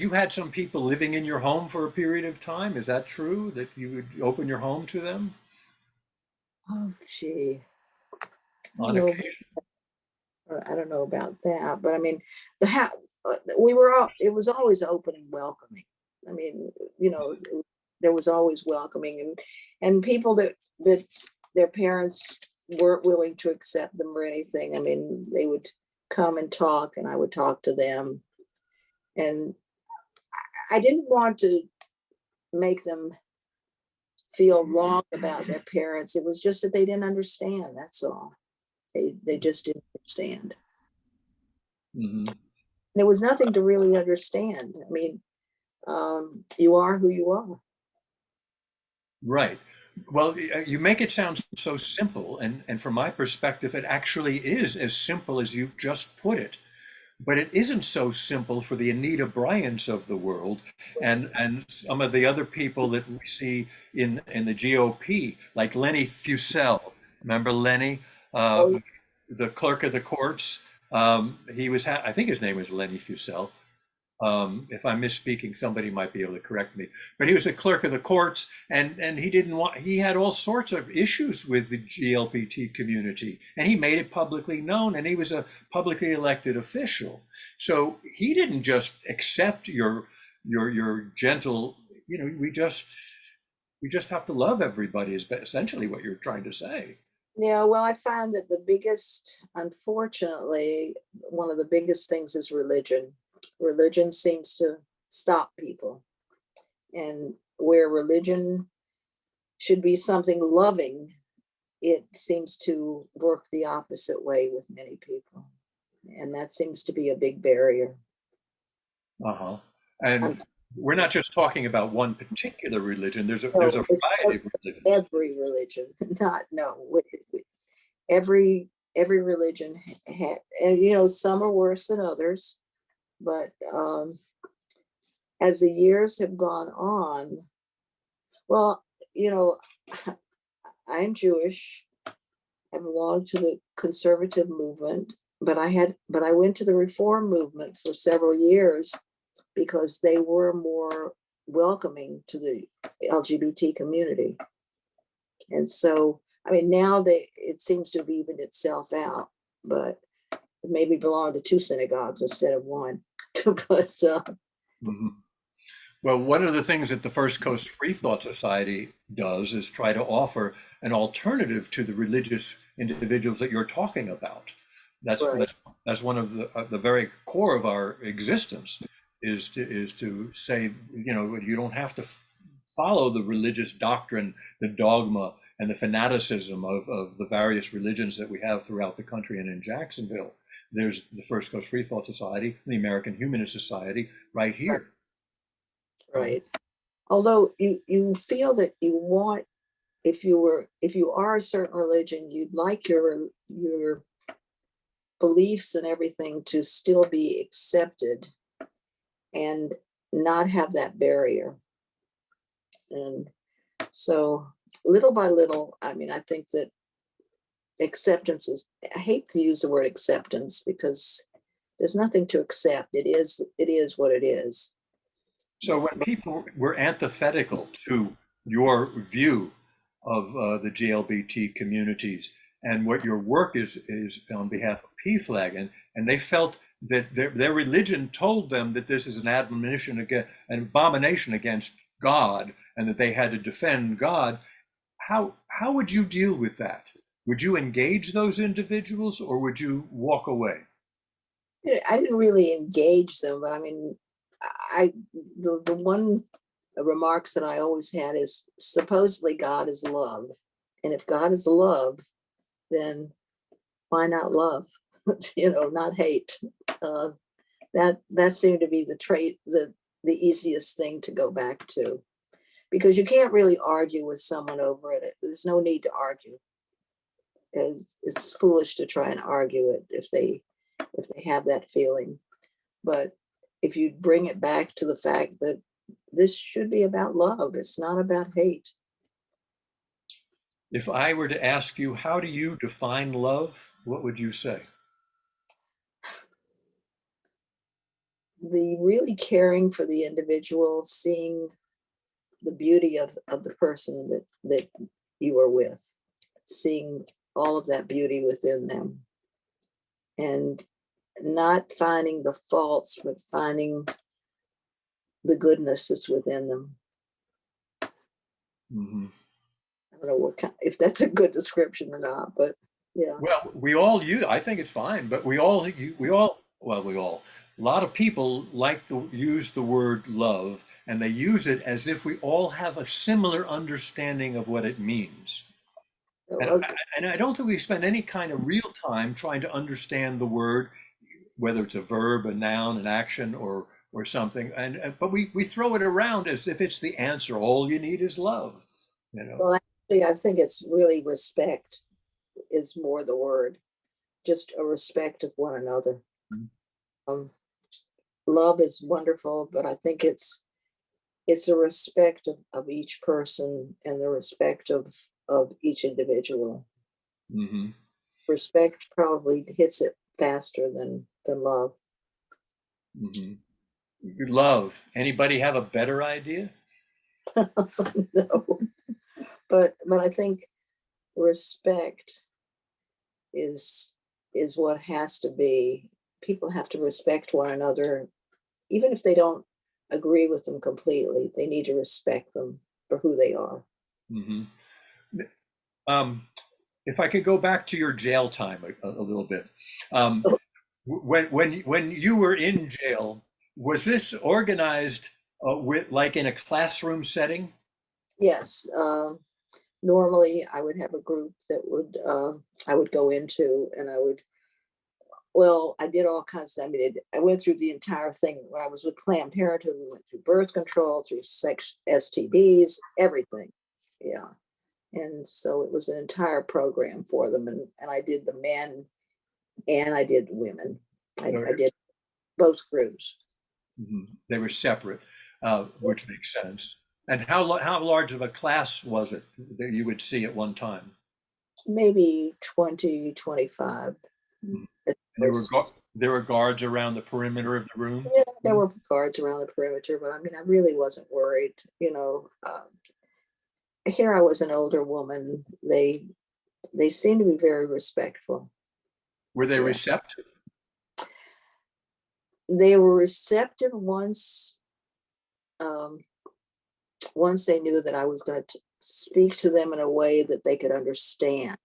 you had some people living in your home for a period of time. Is that true, that you would open your home to them? Oh, gee. On occasion. I don't know about that, but I mean, it was always open and welcoming. I mean, there was always welcoming, and people that their parents weren't willing to accept them or anything. I mean, they would come and talk, and I would talk to them. And I didn't want to make them feel wrong about their parents. It was just that they didn't understand. That's all. They just didn't understand. Mhm. There was nothing to really understand. I mean, you are who you are. Right. Well, you make it sound so simple, and from my perspective, it actually is as simple as you just put it. But it isn't so simple for the Anita Bryants of the world, and some of the other people that we see in the GOP, like Lenny Fusel. Remember Lenny, Oh, yeah. the clerk of the courts? He was, I think his name was Lenny Fusel. If I'm misspeaking, somebody might be able to correct me. But he was a clerk of the courts, and he didn't want. He had all sorts of issues with the GLBT community, and he made it publicly known. And he was a publicly elected official, so he didn't just accept your gentle. You know, we just have to love everybody. Is essentially what you're trying to say. Yeah, well, I find that the biggest, unfortunately, one of the biggest things is religion. Religion seems to stop people. And where religion should be something loving, it seems to work the opposite way with many people. And that seems to be a big barrier. Uh-huh. And we're not just talking about one particular religion. There's a No, there's a it's variety of religions. every religion, not, no, every religion had, and you know, some are worse than others, but as the years have gone on, well, you know, I'm Jewish. I belong to the conservative movement, but I went to the reform movement for several years because they were more welcoming to the LGBT community. And so, I mean, now it seems to have evened itself out, but it maybe belong to two synagogues instead of one. But Mhm. Well, one of the things that the First Coast Free Thought Society does is try to offer an alternative to the religious individuals that you're talking about. That's right, that's one of the very core of our existence is to say, you know, you don't have to follow the religious doctrine, the dogma, and the fanaticism of the various religions that we have throughout the country and in Jacksonville. There's the First Coast Free Thought Society, the American Humanist Society, right here. right. Although you feel that you want, if you are a certain religion, you'd like your beliefs and everything to still be accepted and not have that barrier. And so little by little, I mean, I think that acceptance is, I hate to use the word acceptance because there's nothing to accept. It is what it is. So when people were antithetical to your view of the GLBT communities and what your work is on behalf of PFLAG, and they felt that their religion told them that this is an admonition against, an abomination against God, and that they had to defend God, how would you deal with that? Would you engage those individuals or would you walk away? I didn't really engage them, but I mean, the one remarks that I always had is supposedly God is love. And if God is love, then why not love? You know, not hate. That seemed to be the trait, the easiest thing to go back to, because you can't really argue with someone over it. There's no need to argue. It's foolish to try and argue it if they have that feeling. But if you bring it back to the fact that this should be about love, it's not about hate. If I were to ask you, how do you define love? What would you say? The really caring for the individual, seeing the beauty of the person that you are with, seeing all of that beauty within them, and not finding the faults, but finding the goodness that's within them. Mm-hmm. I don't know what if that's a good description or not, but yeah. Well, we all use, I think it's fine, but we all, a lot of people like to use the word love and they use it as if we all have a similar understanding of what it means. And I don't think we spend any kind of real time trying to understand the word, whether it's a verb, a noun, an action, or something. But we throw it around as if it's the answer. All you need is love. You know. Well, actually, I think it's really respect is more the word, just a respect of one another. Love is wonderful, but I think it's a respect of each person and the respect of each individual. Mm-hmm. Respect probably hits it faster than love. Mm-hmm. Love. Anybody have a better idea? No, but I think respect is what has to be. People have to respect one another, even if they don't agree with them completely. They need to respect them for who they are. Mm-hmm. If I could go back to your jail time a little bit, when you were in jail, was this organized with like in a classroom setting? Yes. Normally, I would have a group that I would go into, and I did all kinds of. I mean, I went through the entire thing. When I was with Planned Parenthood, we went through birth control, through STDs, everything. Yeah. And so it was an entire program for them. And I did the men and I did the women. I did both groups. Mm-hmm. They were separate, which makes sense. And how large of a class was it that you would see at one time? Maybe 20, 25. Mm-hmm. There were guards around the perimeter of the room? Yeah, there were guards around the perimeter, but I mean, I really wasn't worried, you know. Here I was an older woman. They seemed to be very respectful. Were they receptive? They were receptive once they knew that I was going to speak to them in a way that they could understand.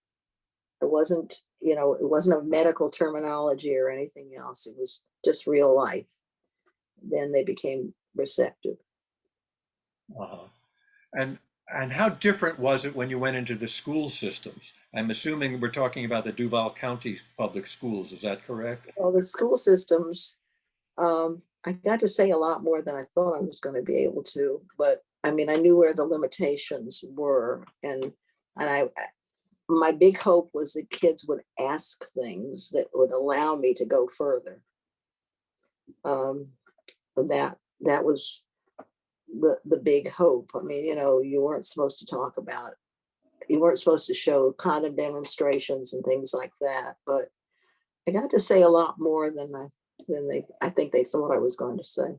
It wasn't a medical terminology or anything else. It was just real life. Then they became receptive. Uh-huh. And how different was it when you went into the school systems? I'm assuming we're talking about the Duval County public schools. Is that correct? Well, the school systems, I got to say a lot more than I thought I was going to be able to. But I mean, I knew where the limitations were, and my big hope was that kids would ask things that would allow me to go further. That was the big hope. I mean, you weren't supposed to talk about, you weren't supposed to show condom demonstrations and things like that. But I got to say a lot more than I think they thought I was going to say.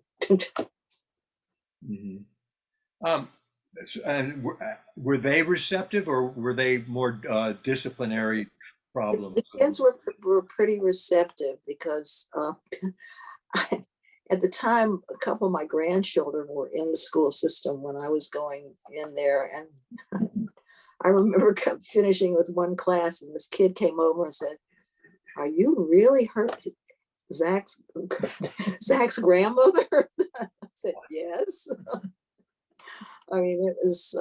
Mm-hmm. And were they receptive, or were they more disciplinary problems? The kids were pretty receptive because at the time, a couple of my grandchildren were in the school system when I was going in there. And I remember finishing with one class, and this kid came over and said, "Are you really hurt Zach's grandmother?" I said, "Yes." I mean, it was,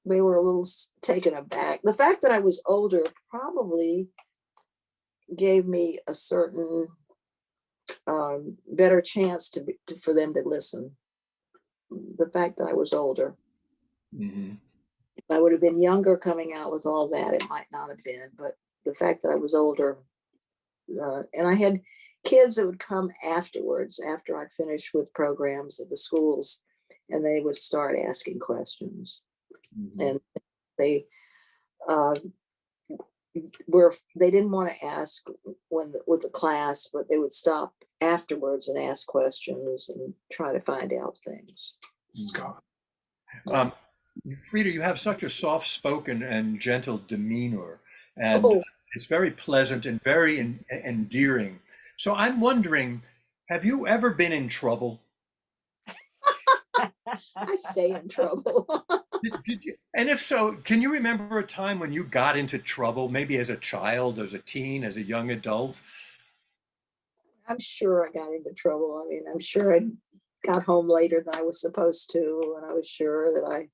they were a little taken aback. The fact that I was older probably gave me a certain better chance for them to listen. The fact that I was older. Mm-hmm. If I would have been younger coming out with all that, it might not have been. But the fact that I was older, and I had kids that would come afterwards, after I finished with programs at the schools, and they would start asking questions. Mm-hmm. And they didn't want to ask with the class, but they would stop afterwards and ask questions and try to find out things. Frieda, you have such a soft-spoken and gentle demeanor, and it's very pleasant and very endearing. So I'm wondering, have you ever been in trouble? I stay in trouble. Did you? And if so, can you remember a time when you got into trouble, maybe as a child, as a teen, as a young adult? I'm sure I got into trouble. I mean, I'm sure got home later than I was supposed to, and I was sure that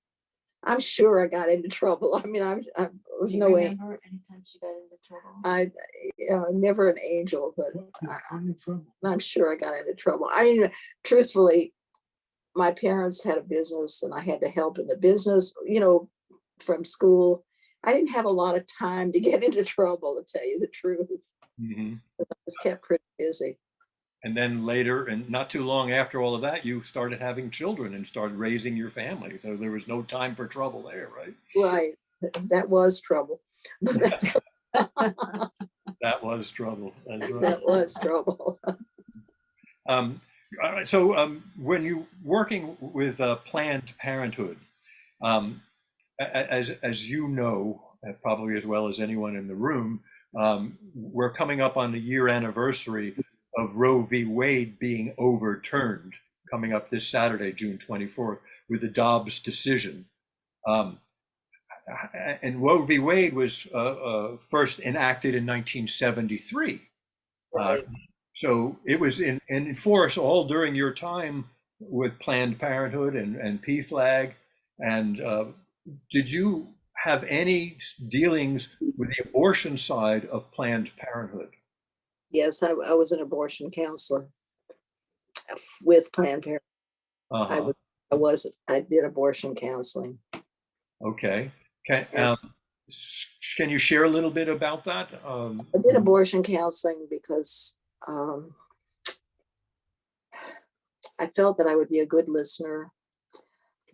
I'm sure I got into trouble. I mean, I was Do you no way. remember anytime she got into trouble? Never an angel, but I'm sure I got into trouble. I mean, truthfully, my parents had a business and I had to help in the business, from school. I didn't have a lot of time to get into trouble, to tell you the truth. Mhm. I was kept pretty busy. And then later, and not too long after all of that, you started having children and started raising your family. So there was no time for trouble there, right? Right. That was trouble. But that's That was trouble. That's right. that was trouble. Um, so when you working with Planned Parenthood, as you know, probably as well as anyone in the room, we're coming up on the year anniversary of Roe v. Wade being overturned, coming up this Saturday, June 24th, with the Dobbs decision. And Roe v. Wade was first enacted in 1973. Right. So it was in force all during your time with Planned Parenthood and PFLAG. And did you have any dealings with the abortion side of Planned Parenthood? Yes, I was an abortion counselor with Planned Parenthood. Uh-huh. I did abortion counseling. Okay. Can you share a little bit about that? I did abortion counseling because I felt that I would be a good listener,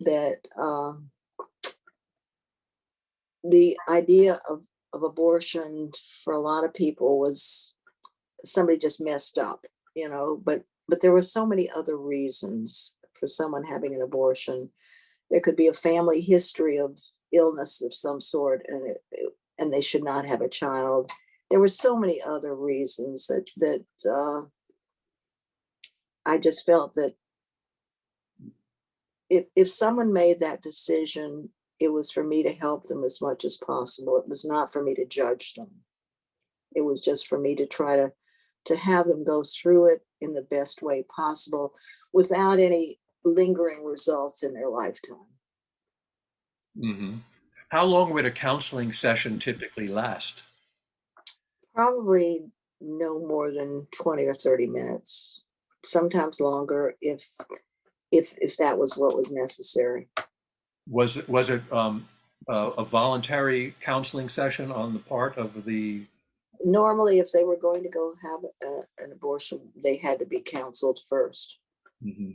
that the idea of abortion for a lot of people was somebody just messed up, but there were so many other reasons for someone having an abortion. There could be a family history of illness of some sort, and they should not have a child. There were so many other reasons that I just felt that if someone made that decision, it was for me to help them as much as possible. It was not for me to judge them. It was just for me to try to have them go through it in the best way possible without any lingering results in their lifetime. Mm-hmm. How long would a counseling session typically last? Probably no more than 20 or 30 minutes, sometimes longer if that was what was necessary. Was it a voluntary counseling session on the part of the? Normally, if they were going to go have an abortion, they had to be counseled first. Mm-hmm.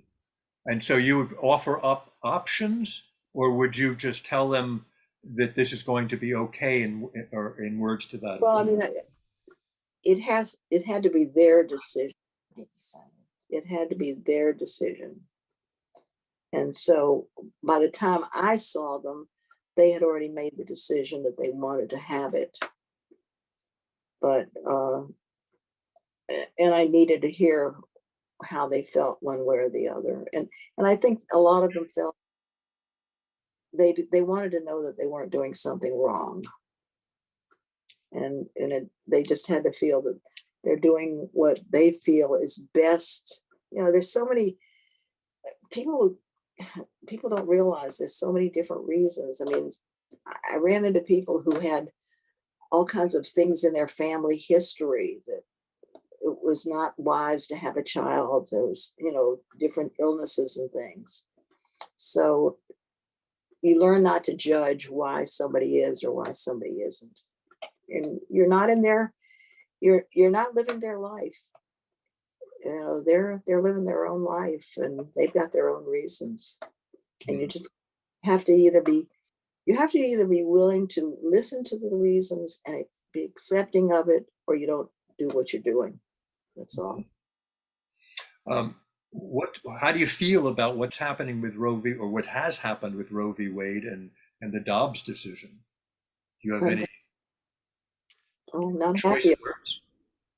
And so you would offer up options, or would you just tell them that this is going to be okay or in words to that? Well, I mean, it had to be their decision. It had to be their decision. And so by the time I saw them, they had already made the decision that they wanted to have it. But, and I needed to hear how they felt one way or the other. And I think a lot of them felt they wanted to know that they weren't doing something wrong. And they just had to feel that they're doing what they feel is best. There's so many people don't realize there's so many different reasons. I mean, I ran into people who had all kinds of things in their family history that it was not wise to have a child. There was, different illnesses and things. So you learn not to judge why somebody is or why somebody isn't. And you're not in there, you're not living their life. They're living their own life and they've got their own reasons. And you just have to either be willing to listen to the reasons and be accepting of it, or you don't do what you're doing. That's all. How do you feel about what's happening with Roe v. or what has happened with Roe v. Wade and the Dobbs decision? Do you have any not choice happy. words?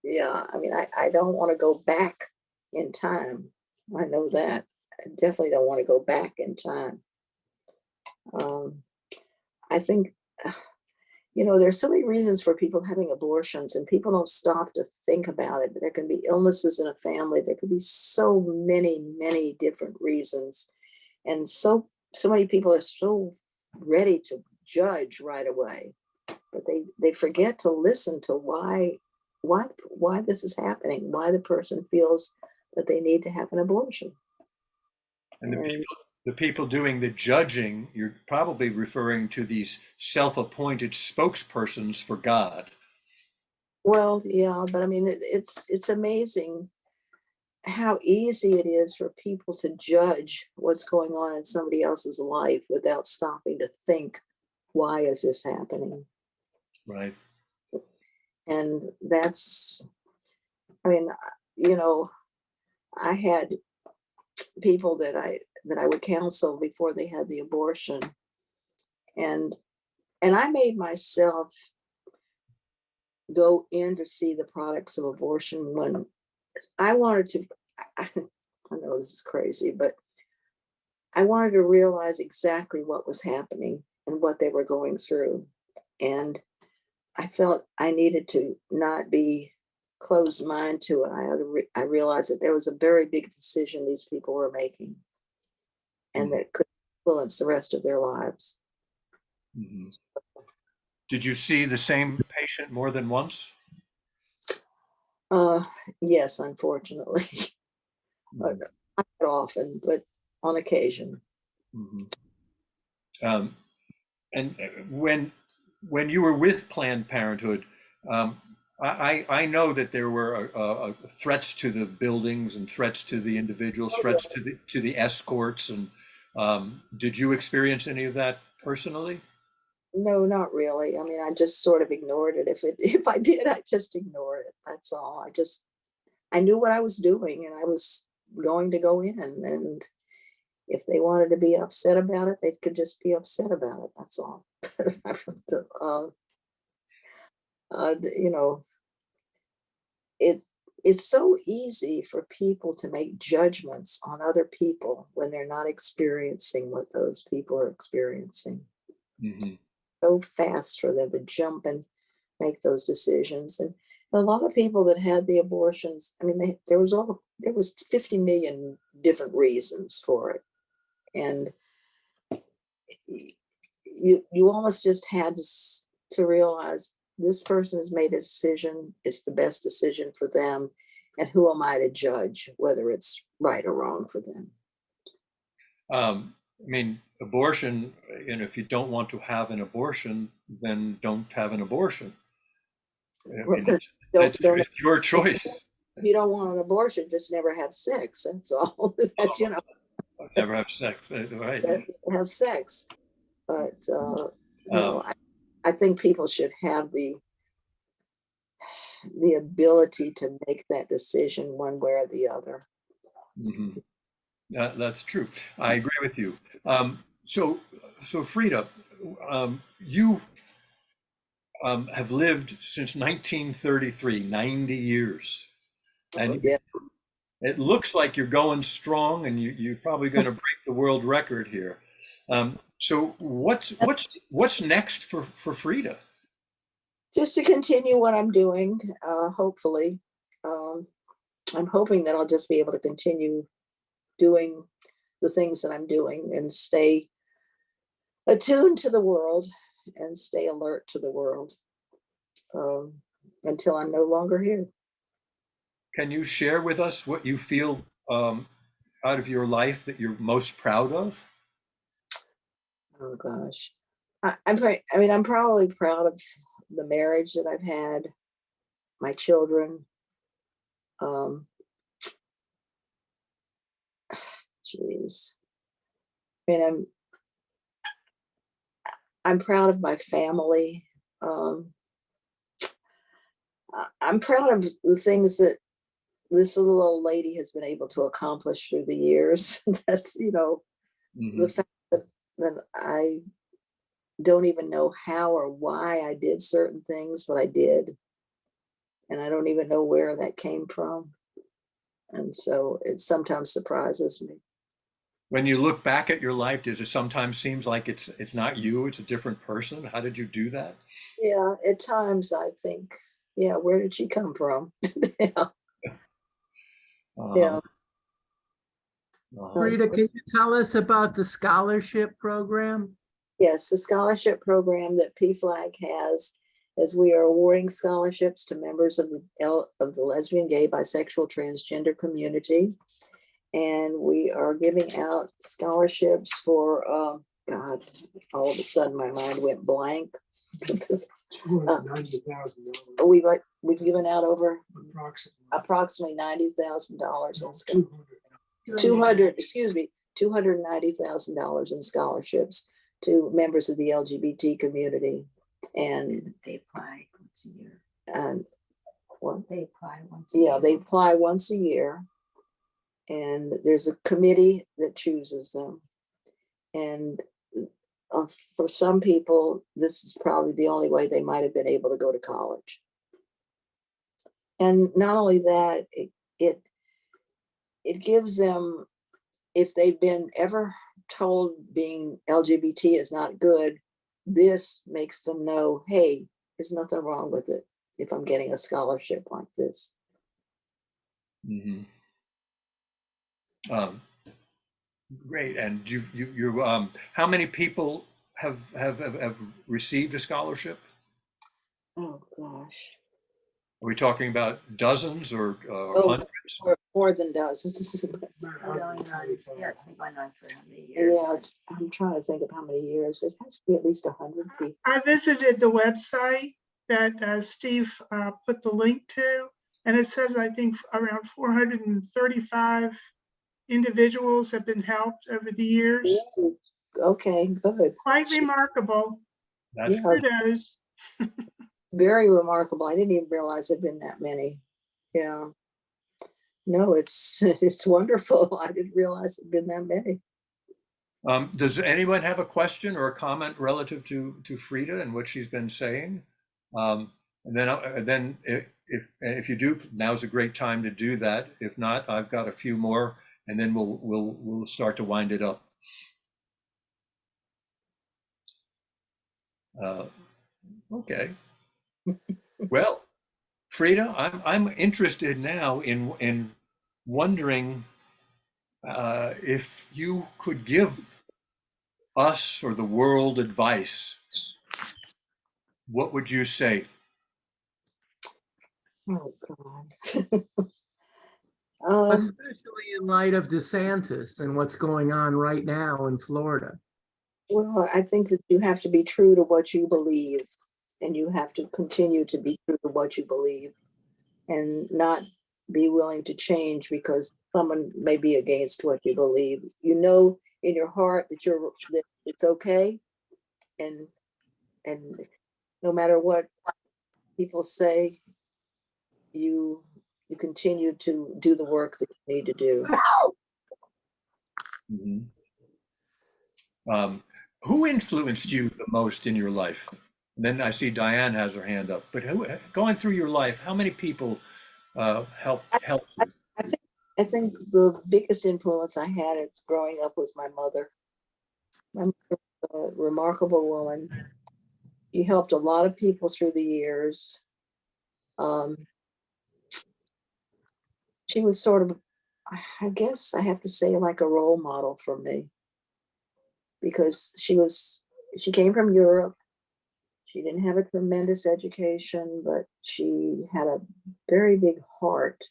Yeah, I mean, I don't want to go back in time. I know that. I definitely don't want to go back in time. I think you know, there's so many reasons for people having abortions, and people don't stop to think about it. There can be illnesses in a family. There could be so many, many different reasons. And so many people are so ready to judge right away, but they forget to listen to why this is happening, why the person feels that they need to have an abortion. And And the people doing the judging, you're probably referring to these self-appointed spokespersons for God. well, yeah, but I mean, it's amazing how easy it is for people to judge what's going on in somebody else's life without stopping to think, why is this happening? Right. And that's, I mean, you know, I had people that I would counsel before they had the abortion, and I made myself go in to see the products of abortion when I wanted to. I know this is crazy, but I wanted to realize exactly what was happening and what they were going through, and I felt I needed to not be closed mind to it. I realized that there was a very big decision these people were making, and that could influence the rest of their lives. Mm-hmm. Did you see the same patient more than once? Yes, unfortunately. Not often, but on occasion. Mm-hmm. And when you were with Planned Parenthood, I know that there were threats to the buildings and threats to the individuals, threats to the escorts, and did you experience any of that personally? No, not really. I mean, I just sort of ignored it. If I did, I just ignored it. That's all. I knew what I was doing, and I was going to go in, and if they wanted to be upset about it, they could just be upset about it. That's all. You know, it's so easy for people to make judgments on other people when they're not experiencing what those people are experiencing. Mm-hmm. So fast for them to jump and make those decisions. And a lot of people that had the abortions, I mean, there was 50 million different reasons for it. And you almost just had to realize this person has made a decision. It's the best decision for them. And who am I to judge whether it's right or wrong for them? I mean, abortion, if you don't want to have an abortion, then don't have an abortion. I mean, it's your choice. If you don't want an abortion, just never have sex. That's all. That's, you know. Never have sex, right? Have sex. But, you know, I think people should have the ability to make that decision one way or the other. Mm-hmm. That's true. I agree with you. So Frieda, you have lived since 1933, 90 years. And Yeah. it looks like you're going strong, and you're probably going to break the world record here. So what's next for Frieda? Just to continue what I'm doing, hopefully. I'm hoping that I'll just be able to continue doing the things that I'm doing and stay attuned to the world and stay alert to the world until I'm no longer here. Can you share with us what you feel out of your life that you're most proud of? Oh gosh, I'm probably proud of the marriage that I've had, my children. Geez, I mean, I'm proud of my family. I'm proud of the things that this little old lady has been able to accomplish through the years. That's, you know, Mm-hmm. the fact that I don't even know how or why I did certain things, but I did. And I don't even know where that came from. And so it sometimes surprises me. When you look back at your life, does it sometimes seems like it's not you, it's a different person? How did you do that? Yeah, at times I think, yeah, where did she come from? Yeah, yeah. Frida, can you tell us about the scholarship program? Yes, the scholarship program that PFLAG has, as we are awarding scholarships to members of the lesbian, gay, bisexual, transgender community. And we are giving out scholarships for, God, all of a sudden my mind went blank. We've given out over approximately $90,000 in 290,000 in scholarships to members of the LGBT community. And they apply once a year. And what? They apply once a year. Yeah, they apply once a year. And there's a committee that chooses them. And for some people, this is probably the only way they might have been able to go to college. And not only that, it gives them, if they've been ever told being LGBT is not good, this makes them know, hey, there's nothing wrong with it if I'm getting a scholarship like this. Mm-hmm. Great. And you how many people have received a scholarship? Oh gosh. Are we talking about dozens or hundreds? More than dozens. Yeah, it's been going on for how many years? Yes, I'm trying to think of how many years. It has to be at least 100 people. I visited the website that Steve put the link to, and it says, I think, around 435 individuals have been helped over the years. Ooh, okay, good. Quite remarkable. That's Yeah. Kudos. Very remarkable. I didn't even realize there'd been that many. Yeah. No, it's wonderful. I didn't realize there'd been that many. Does anyone have a question or a comment relative to Frieda and what she's been saying? And then if you do, now's a great time to do that. If not, I've got a few more, and then we'll start to wind it up. Okay. Well, Frieda, I'm interested now in wondering if you could give us or the world advice. What would you say? Oh God. Especially in light of DeSantis and what's going on right now in Florida. Well, I think that you have to be true to what you believe, and you have to continue to be true to what you believe, and not be willing to change because someone may be against what you believe. You know in your heart that that it's okay, and no matter what people say, you continue to do the work that you need to do. Mm-hmm. Who influenced you the most in your life? And then I see Diane has her hand up. But going through your life, how many people helped you? I think the biggest influence I had growing up was my mother. My mother was a remarkable woman. She helped a lot of people through the years. She was sort of, I guess I have to say, like a role model for me, because she came from Europe. She didn't have a tremendous education, but she had a very big heart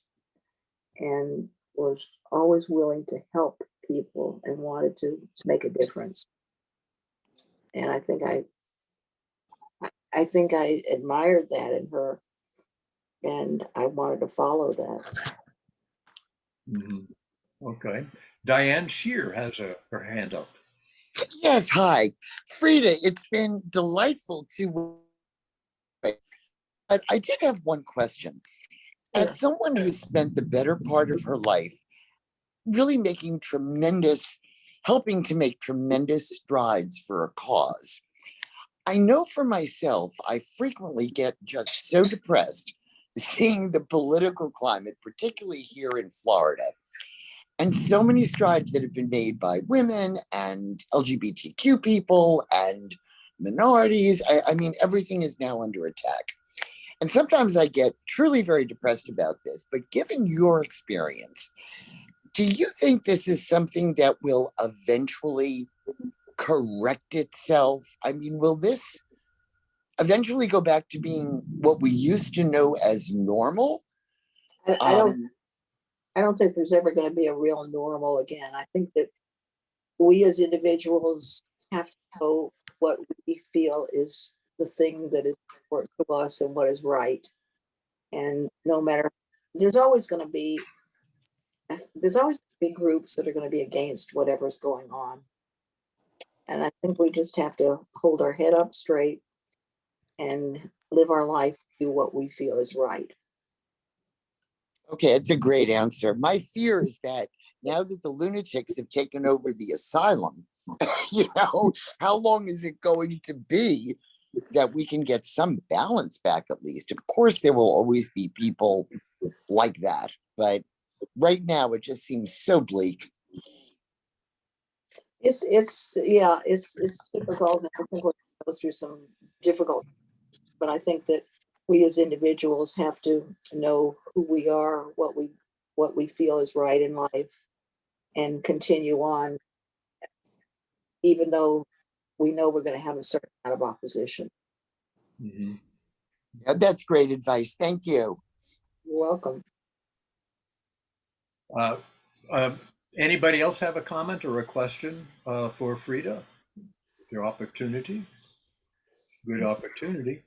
and was always willing to help people and wanted to make a difference. And I think I admired that in her, and I wanted to follow that. Mm-hmm. Okay. Diane Shear has her hand up. Yes, hi. Frieda, it's been delightful to, but I did have one question. As someone who spent the better part of her life really helping to make tremendous strides for a cause, I know for myself, I frequently get just so depressed seeing the political climate, particularly here in Florida. and so many strides that have been made by women and LGBTQ people and minorities. I mean, everything is now under attack. And sometimes I get truly very depressed about this, but given your experience, do you think this is something that will eventually correct itself? I mean, will this eventually go back to being what we used to know as normal? I don't think there's ever going to be a real normal again. I think that we as individuals have to know what we feel is the thing that is important to us and what is right. And no matter, there's always going to be groups that are going to be against whatever's going on. And I think we just have to hold our head up straight and live our life, do what we feel is right. Okay, it's a great answer. My fear is that now that the lunatics have taken over the asylum, how long is it going to be that we can get some balance back at least? Of course, there will always be people like that, but right now it just seems so bleak. It's difficult. I think we'll go through some difficult, but I think that we as individuals have to know who we are, what we feel is right in life, and continue on, even though we know we're going to have a certain amount of opposition. Mm-hmm. Yeah, that's great advice. Thank you. You're welcome. Anybody else have a comment or a question for Frieda? Your opportunity. Good opportunity.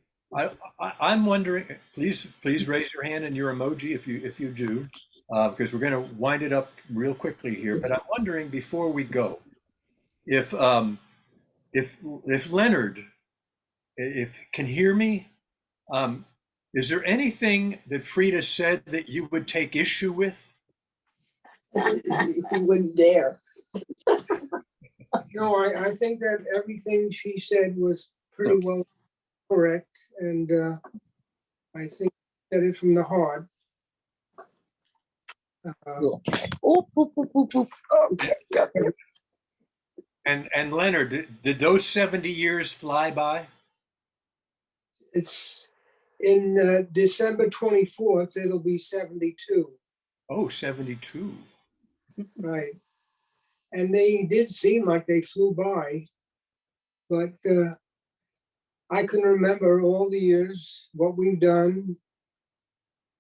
I'm wondering. Please raise your hand and your emoji if you do, because we're going to wind it up real quickly here. But I'm wondering before we go, if Leonard, if can hear me, is there anything that Frieda said that you would take issue with? You wouldn't dare. No, I think that everything she said was pretty well correct, and I think she said it from the heart. Okay. And Leonard, did those 70 years fly by? It's in December 24th, it'll be 72. Oh, 72. Right. And they did seem like they flew by, but I can remember all the years, what we've done,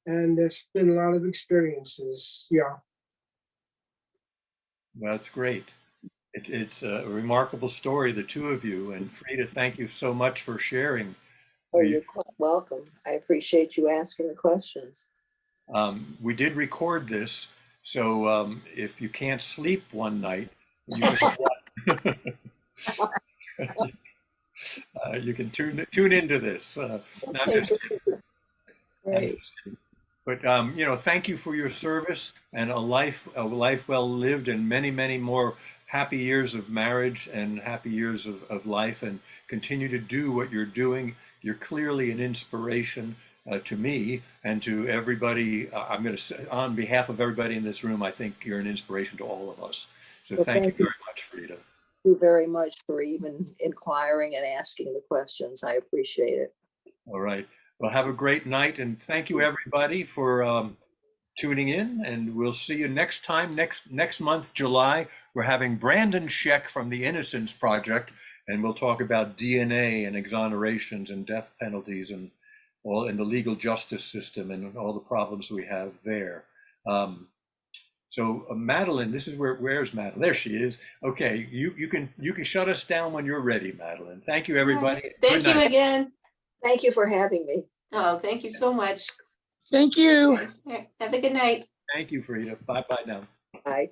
and there's been a lot of experiences. Yeah. That's great. It's a remarkable story, the two of you. And Frieda, thank you so much for sharing. Oh, you're quite welcome. I appreciate you asking the questions. We did record this, so if you can't sleep one night, you can, you can tune into this. Right. But thank you for your service and a life well lived, and many, many more happy years of marriage and happy years of life, and continue to do what you're doing. You're clearly an inspiration to me and to everybody. I'm going to say, on behalf of everybody in this room, I think you're an inspiration to all of us. So well, thank you very much, Frieda. Thank you very much for even inquiring and asking the questions. I appreciate it. All right. Well, have a great night, and thank you everybody for tuning in. And we'll see you next time. Next month, July, we're having Brandon Scheck from the Innocence Project, and we'll talk about DNA and exonerations and death penalties and all in the legal justice system and all the problems we have there. So Madeline, this is where's Madeline? There she is. Okay, you can shut us down when you're ready, Madeline. Thank you, everybody. Thank you again. Thank you for having me. Oh, thank you so much. Thank you. Okay. Have a good night. Thank you, Frieda. Bye now. Bye.